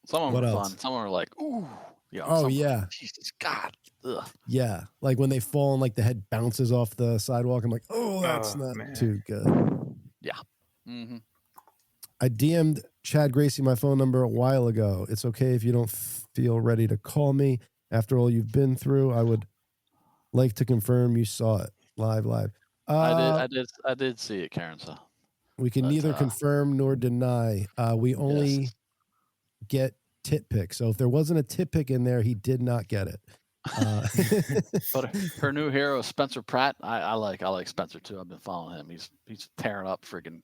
Some of them are fun. Some of them are like, ooh. Yeah. Jesus God. Ugh. Yeah. Like when they fall and like the head bounces off the sidewalk. I'm like, oh, that's not too good. Yeah. Mm-hmm. I DM'd Chad Gracey my phone number a while ago. It's okay if you don't feel ready to call me. After all you've been through, I would like to confirm you saw it live. I did see it, Karen. So we can neither confirm nor deny. We only get tit pics. So if there wasn't a tit pic in there, he did not get it. But her new hero, Spencer Pratt, I like Spencer too. I've been following him. He's tearing up freaking.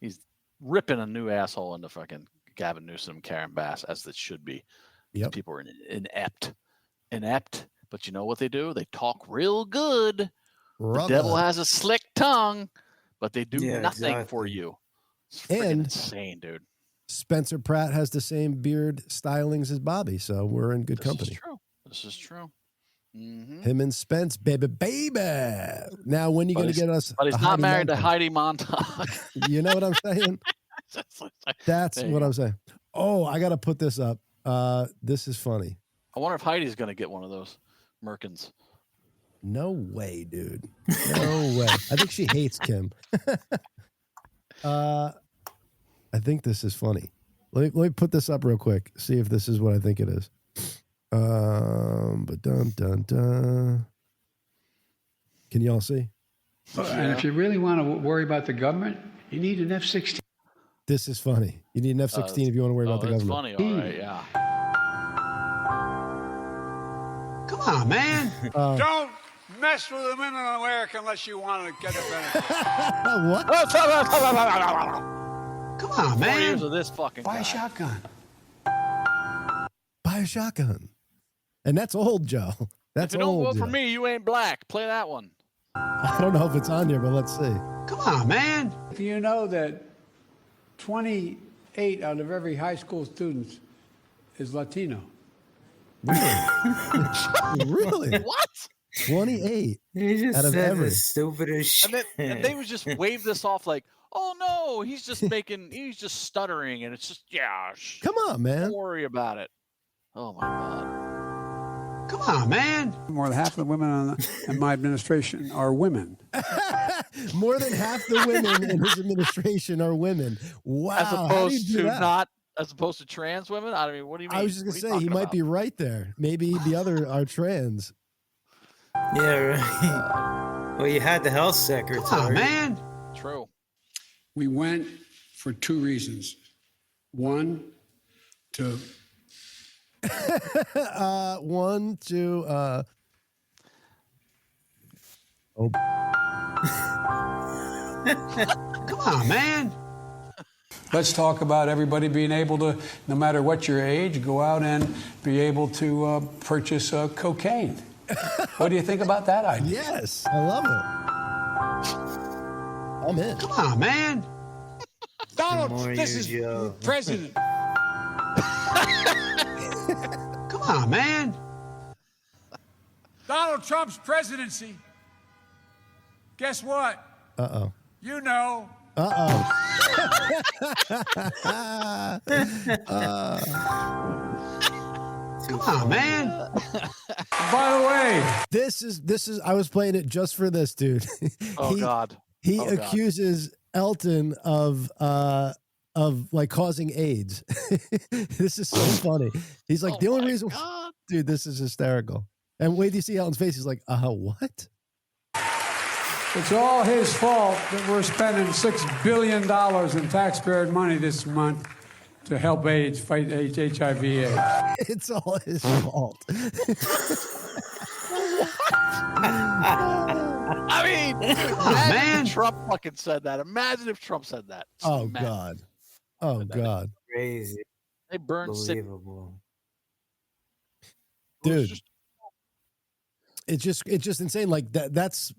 He's ripping a new asshole into fucking Gavin Newsom, Karen Bass, as it should be. Yep. People are inept, but you know what they do? They talk real good. The devil has a slick tongue, but they do nothing for you. It's freaking insane, dude. Spencer Pratt has the same beard stylings as Bobby, so we're in good company. This is true. Mm-hmm. Him and Spence, baby. Now, when are you going to get us? But he's not married to Heidi Montag. You know what I'm saying? That's what I'm saying. Oh, I got to put this up. This is funny. I wonder if Heidi's going to get one of those Merkins. No way, dude. No way. I think she hates Kim. I think this is funny. Let me put this up real quick. See if this is what I think it is. But dun. Can y'all see? And if you really want to worry about the government, you need an F-16. This is funny. You need an F-16 if you want to worry about the government. Funny, all right, yeah. Come on, man. Don't mess with the women in America unless you want to get a benefit. What? Come on, man. 4 years of this fucking Buy guy. a shotgun. Buy a shotgun. And that's old, Joe. That's if you old. Don't vote for me, you ain't black. Play that one. I don't know if it's on here, but let's see. Come on, man. Do you know that 28 out of every high school student is Latino? Really? What? 28. He just out of said every. the stupidest shit. And they would just wave this off like, oh no, he's just stuttering, and it's just Come on, man. Don't worry about it. Oh my God. Come on, man. More than half of the women in my administration are women. More than half the women in his administration are women. Wow. As opposed to trans women? I mean, what do you mean? I was just going to say, he might be right there. Maybe the other are trans. Yeah, right. Well, you had the health secretary. Come on, man. True. We went for 2 reasons. One, to Oh. Come on, man. Let's talk about everybody being able to, no matter what your age, go out and be able to purchase cocaine. What do you think about that idea? Yes, I love it. I'm in. Come on, man. Donald, this is president. Come on, man. Donald Trump's presidency. Guess what? Uh-oh. You know. Uh-oh. Come on, man. By the way, this is I was playing it just for this dude. Oh God. He accuses Elton of like causing AIDS. This is so funny. He's like, the only reason, dude, this is hysterical. And wait, do you see Elton's face? He's like, what? it's all his fault that we're spending $6 billion in taxpayer money this month to help AIDS fight HIV/AIDS. It's all his fault. I mean, dude, imagine if Trump fucking said that. Imagine if Trump said that. Oh God. Oh God. Crazy. They burned Unbelievable. Dude. It's just insane. Like that's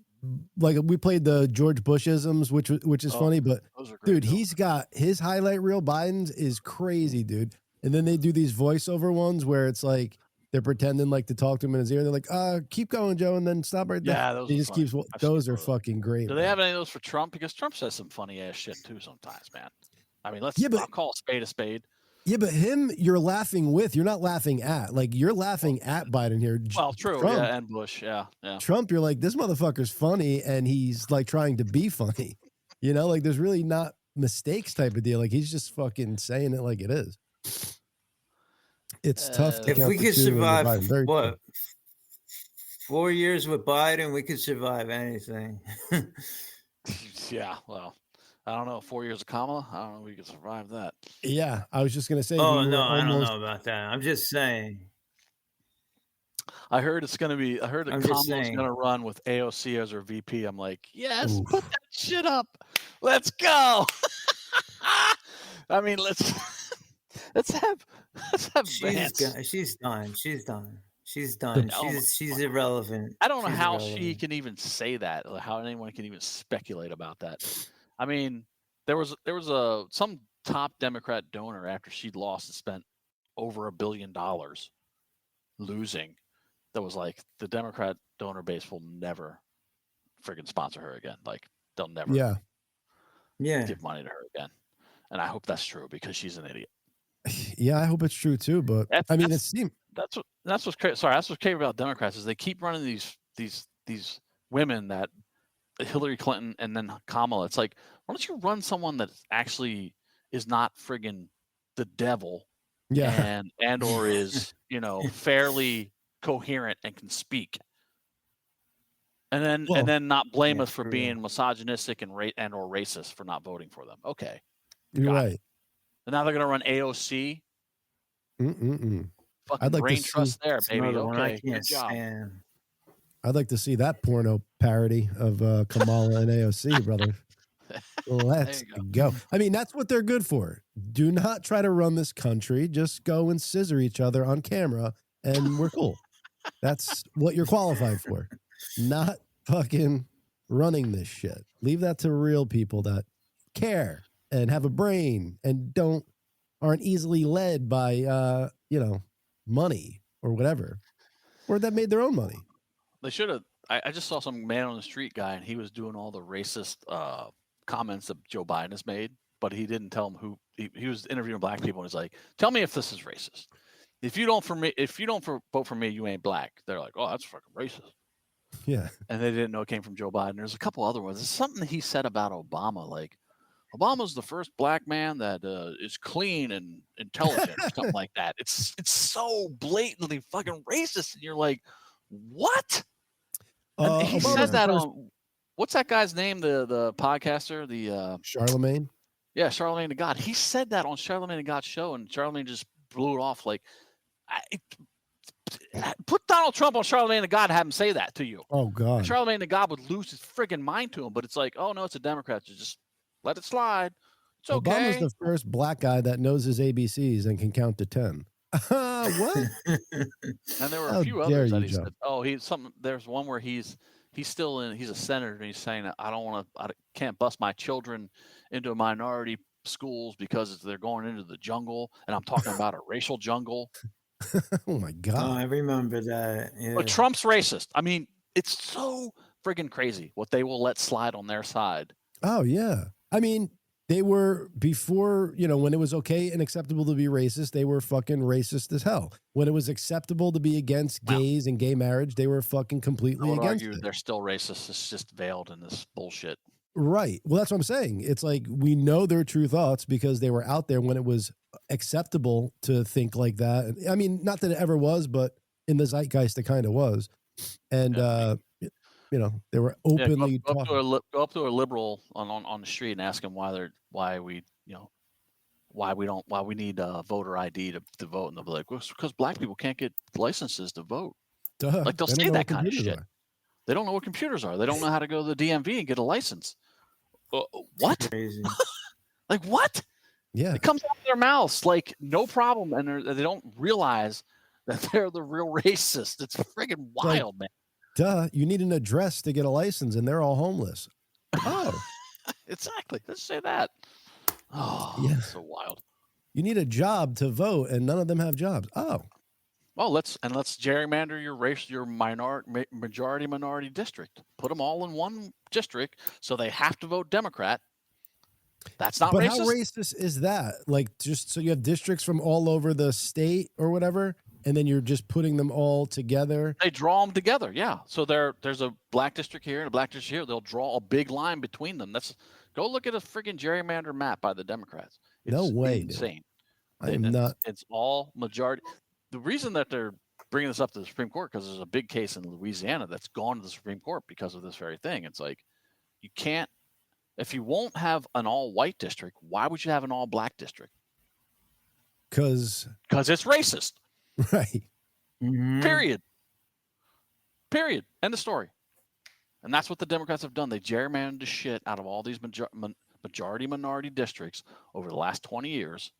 like we played the George Bush-isms, which is funny, but dude, he's got his highlight reel. Biden's is crazy, dude. And then they do these voiceover ones where it's like they're pretending like to talk to him in his ear. They're like, keep going, Joe, and then stop right there. Yeah, those he are just funny. keeps those are fucking great. Do they have any of those for Trump? Because Trump says some funny ass shit too sometimes, man. I mean, I'll call a spade a spade. Yeah, but him, you're laughing with. You're not laughing at. Like, you're laughing at Biden here. Well, true. Trump, yeah, and Bush. Yeah. Trump, you're like, this motherfucker's funny, and he's, like, trying to be funny. You know? Like, there's really not mistakes type of deal. Like, he's just fucking saying it like it is. It's tough to if count we the could two survive, Biden. Very what, tough. 4 years with Biden, we could survive anything. Yeah, well, I don't know. 4 years of Kamala, I don't know if we could survive that. Yeah, I was just going to say. Oh, no, I don't know about that. I'm just saying. I heard it's going to be, Kamala's going to run with AOC as her VP. I'm like, yes, put that shit up. Let's go. I mean, let's have She's done. She's irrelevant. I don't know how she can even say that, or how anyone can even speculate about that. I mean, there was some top Democrat donor after she'd lost and spent over $1 billion losing. That was like, the Democrat donor base will never friggin' sponsor her again. Like, they'll never give money to her again. And I hope that's true, because she's an idiot. Yeah, I hope it's true too. But it seems that's what's crazy. Sorry, that's what's crazy about Democrats is they keep running these women that Hillary Clinton and then Kamala. It's like, why don't you run someone that actually is not friggin' the devil, and or is fairly coherent and can speak, and then not blame us for being misogynistic and or racist for not voting for them. Okay, you're right. And now they're going to run AOC. Fucking I'd like brain to trust there, It's baby. another one I Okay, good can't job. stand. I'd like to see that porno parody of Kamala and AOC, brother. Let's go. I mean, that's what they're good for. Do not try to run this country. Just go and scissor each other on camera, and we're cool. That's what you're qualified for. Not fucking running this shit. Leave that to real people that care and have a brain and aren't easily led by money or whatever, or that made their own money. They should have. I just saw some man on the street guy, and he was doing all the racist comments that Joe Biden has made, but he didn't tell him who. He was interviewing black people, and he's like, "Tell me if this is racist. If you don't vote for me, you ain't black." They're like, "Oh, that's fucking racist." Yeah, and they didn't know it came from Joe Biden. There's a couple other ones. There's something he said about Obama, like, Obama's the first black man that is clean and intelligent, or something like that. It's so blatantly fucking racist, and you're like, what? And he said that on what's that guy's name? The podcaster, the Charlemagne. Yeah, Charlemagne the God. He said that on Charlemagne the God's show, and Charlemagne just blew it off. Like, Put Donald Trump on Charlamagne the God and have him say that to you. Oh God, and Charlamagne the God would lose his friggin' mind to him. But it's like, oh no, it's a Democrat. You just let it slide. It's okay. Obama's the first black guy that knows his ABCs and can count to 10. What? And there were How a few dare others that you, he Joe. said. Oh, there's one where he's still in. He's a senator and he's saying that I can't bust my children into minority schools because they're going into the jungle, and I'm talking about a racial jungle. Oh my God. Oh, I remember that. Yeah. But Trump's racist. I mean, it's so friggin' crazy what they will let slide on their side. Oh yeah. I mean, they were before, when it was okay and acceptable to be racist, they were fucking racist as hell. When it was acceptable to be against gays and gay marriage, they were fucking completely I would against argue it. they're still racist. It's just veiled in this bullshit. Right. Well, that's what I'm saying. It's like we know their true thoughts because they were out there when it was acceptable to think like that. I mean, not that it ever was, but in the zeitgeist, it kind of was. And, they were openly go talking. up to a liberal on the street and ask him why we need voter ID to vote, and they'll be like, well, because black people can't get licenses to vote. Duh. Like they'll They don't say know that what kind of computers shit. are. They don't know what computers are. They don't know how to go to the DMV and get a license. What? Crazy. Like what? Yeah. It comes out of their mouths like no problem, and they don't realize that they're the real racist. It's friggin' wild, man. Duh. You need an address to get a license, and they're all homeless. Oh. Exactly. Let's say that. Oh, Yeah. so wild. You need a job to vote, and none of them have jobs. Oh. Well, let's gerrymander your majority minority district. Put them all in one district, so they have to vote Democrat. That's not But racist. how racist is that? Like, just so you have districts from all over the state or whatever, and then you're just putting them all together. They draw them together, yeah. So there's a black district here and a black district here. They'll draw a big line between them. Go look at a friggin' gerrymander map by the Democrats. It's No way, insane. I am not. It's all majority. The reason that they're bringing this up to the Supreme Court because there's a big case in Louisiana that's gone to the Supreme Court because of this very thing. It's like you can't. If you won't have an all-white district, why would you have an all-black district? Because it's racist. Right. Mm-hmm. Period. End of story. And that's what the Democrats have done. They gerrymandered the shit out of all these majority minority districts over the last 20 years.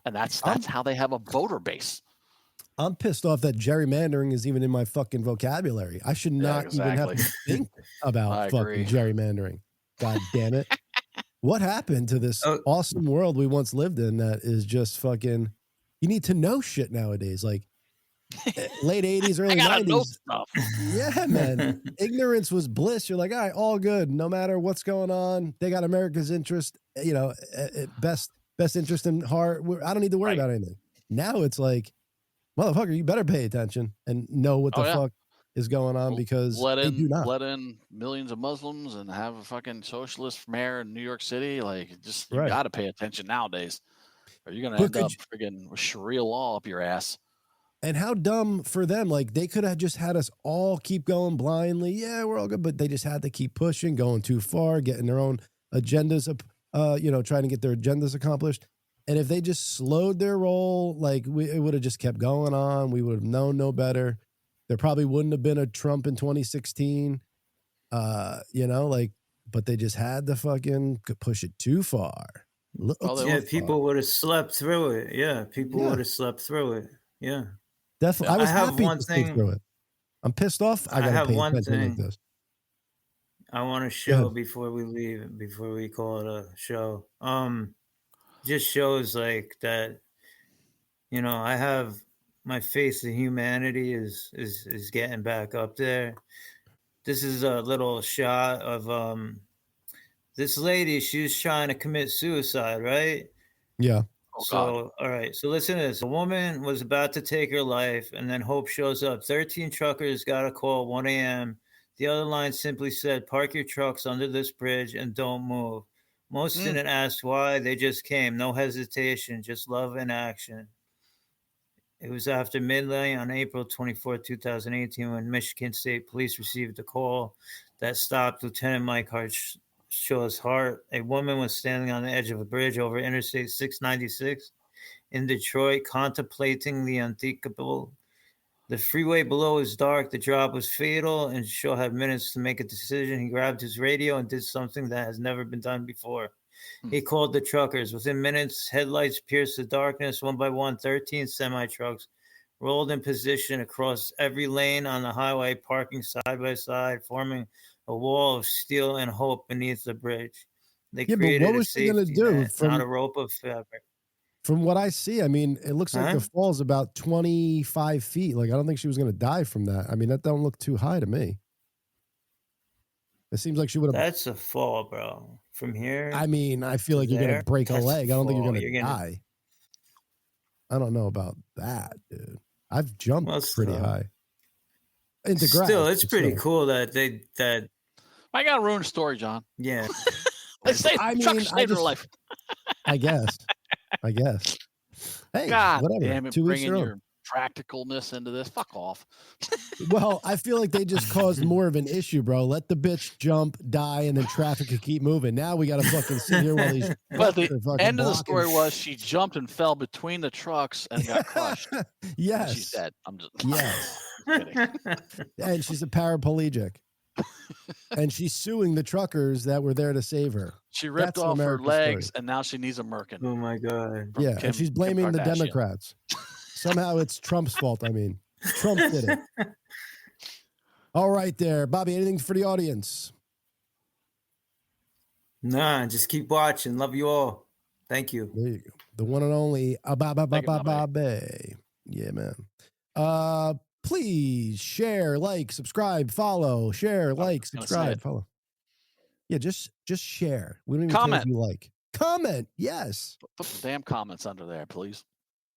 And that's how they have a voter base. I'm pissed off that gerrymandering is even in my fucking vocabulary. I should not even have to think about fucking gerrymandering. God damn it. What happened to this awesome world we once lived in that is just fucking, you need to know shit nowadays. Like late 80s, early 90s. Yeah, man. Ignorance was bliss. You're like, all right, all good. No matter what's going on. They got America's interest, best interest in heart. I don't need to worry about anything. Now it's like, motherfucker, you better pay attention and know what the fuck is going on because they do not. Let in millions of Muslims and have a fucking socialist mayor in New York City. Like, you got to pay attention nowadays, or you're gonna end up friggin' with Sharia law up your ass. And how dumb for them! Like they could have just had us all keep going blindly. Yeah, we're all good, but they just had to keep pushing, going too far, getting their own agendas up. Trying to get their agendas accomplished. And if they just slowed their roll, like it would have just kept going on. We would have known no better. There probably wouldn't have been a Trump in 2016, but they just had to fucking push it too far. People would have slept through it. Yeah, people would have slept through it. Yeah. Definitely. I was happy to sleep through it. I'm pissed off. I got to pay attention like this. I want to show before we leave, before we call it a show. Just shows like that, I have my faith in humanity is getting back up there. This is a little shot of this lady. She was trying to commit suicide, right? Yeah. All right. So listen to this. A woman was about to take her life, and then Hope shows up. 13 truckers got a call 1 a.m. The other line simply said, "Park your trucks under this bridge and don't move." Most didn't ask why. They just came. No hesitation, just love in action. It was after midnight on April 24, 2018, when Michigan State Police received a call that stopped Lieutenant Mike Shaw's heart. A woman was standing on the edge of a bridge over Interstate 696 in Detroit, contemplating the unthinkable. The freeway below is dark. The drop was fatal, and Shaw had minutes to make a decision. He grabbed his radio and did something that has never been done before. He called the truckers. Within minutes, headlights pierced the darkness. One by one, 13 semi-trucks rolled in position across every lane on the highway, parking side by side, forming a wall of steel and hope beneath the bridge. They created but what was she going to do? not a rope of fabric. From what I see, I mean, it looks like the fall's about 25 feet. Like, I don't think she was going to die from that. I mean, that don't look too high to me. It seems like she would have. That's a fall, bro. From here. I mean, I feel like you're going to break a leg. I don't think you're going to die. I don't know about that, dude. I've jumped pretty high. Into grass. Still, it's pretty cool that that. I got to ruin a story, John. Yeah. Truckers saved her life. I guess. Hey, God whatever. damn it, bringing your practicalness into this. Fuck off. Well, I feel like they just caused more of an issue, bro. Let the bitch jump, die, and then traffic could keep moving. Now we got to fucking sit here while these. But the end of the story was she jumped and fell between the trucks and got crushed. Yes. And she's dead. I'm just kidding. And she's a paraplegic. And she's suing the truckers that were there to save her. She ripped off her legs, and now she needs a merkin. Oh my god! Yeah, and she's blaming the Democrats. Somehow it's Trump's fault. I mean, Trump did it. All right, there, Bobby. Anything for the audience? Nah, just keep watching. Love you all. Thank you. There you go. The one and only Bobby. Yeah, man. Please share, like, subscribe, follow, share, like, subscribe, follow. Yeah, just share. We don't even care if you like. Comment, yes. Put the damn comments under there, please.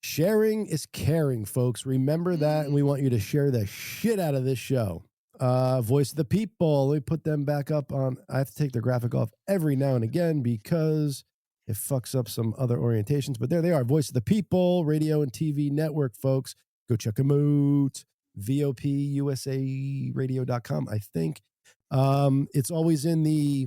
Sharing is caring, folks. Remember that, and we want you to share the shit out of this show. Voice of the People. Let me put them back up on. I have to take the graphic off every now and again because it fucks up some other orientations. But there they are. Voice of the People, radio and TV network, folks. Go check them out. VOPUSAradio.com, I think. It's always in the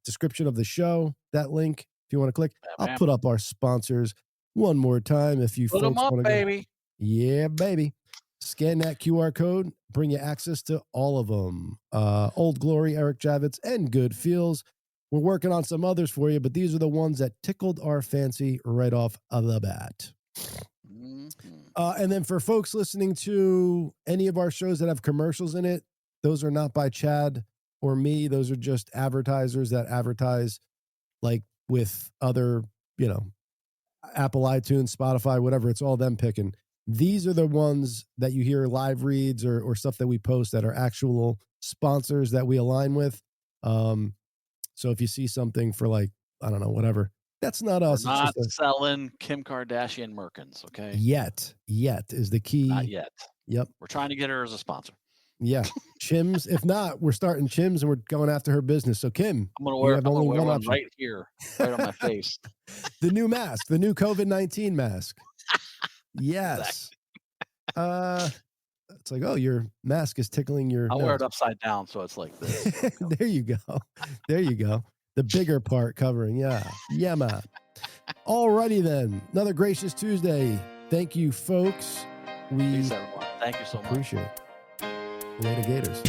description of the show, that link, if you want to click. I'll put up our sponsors one more time if you put folks them up, want to baby. Yeah, baby. Scan that QR code, bring you access to all of them. Old Glory, Eric Javits, and Good Feels. We're working on some others for you, but these are the ones that tickled our fancy right off of the bat. And then for folks listening to any of our shows that have commercials in it, those are not by Chad or me. Those are just advertisers that advertise like with other, Apple, iTunes, Spotify, whatever. It's all them picking. These are the ones that you hear live reads or stuff that we post that are actual sponsors that we align with. So if you see something for like, I don't know, whatever, that's not us. We're not selling Kim Kardashian Merkins, okay? Yet is the key. Not yet. Yep. We're trying to get her as a sponsor. Yeah. Chims. If not, we're starting Chims and we're going after her business. So Kim, I'm going to wear one right here, right on my face. The new mask, the new COVID-19 mask. Yes. Exactly. It's like, oh, your mask is tickling your I'll nose. wear it upside down so it's like this. There you go. There you go. The bigger part covering. Yeah. Yeah, man. Alrighty then. Another gracious Tuesday. Thank you, folks. Peace, everyone. Thank you so much. Appreciate it. Later, Gators.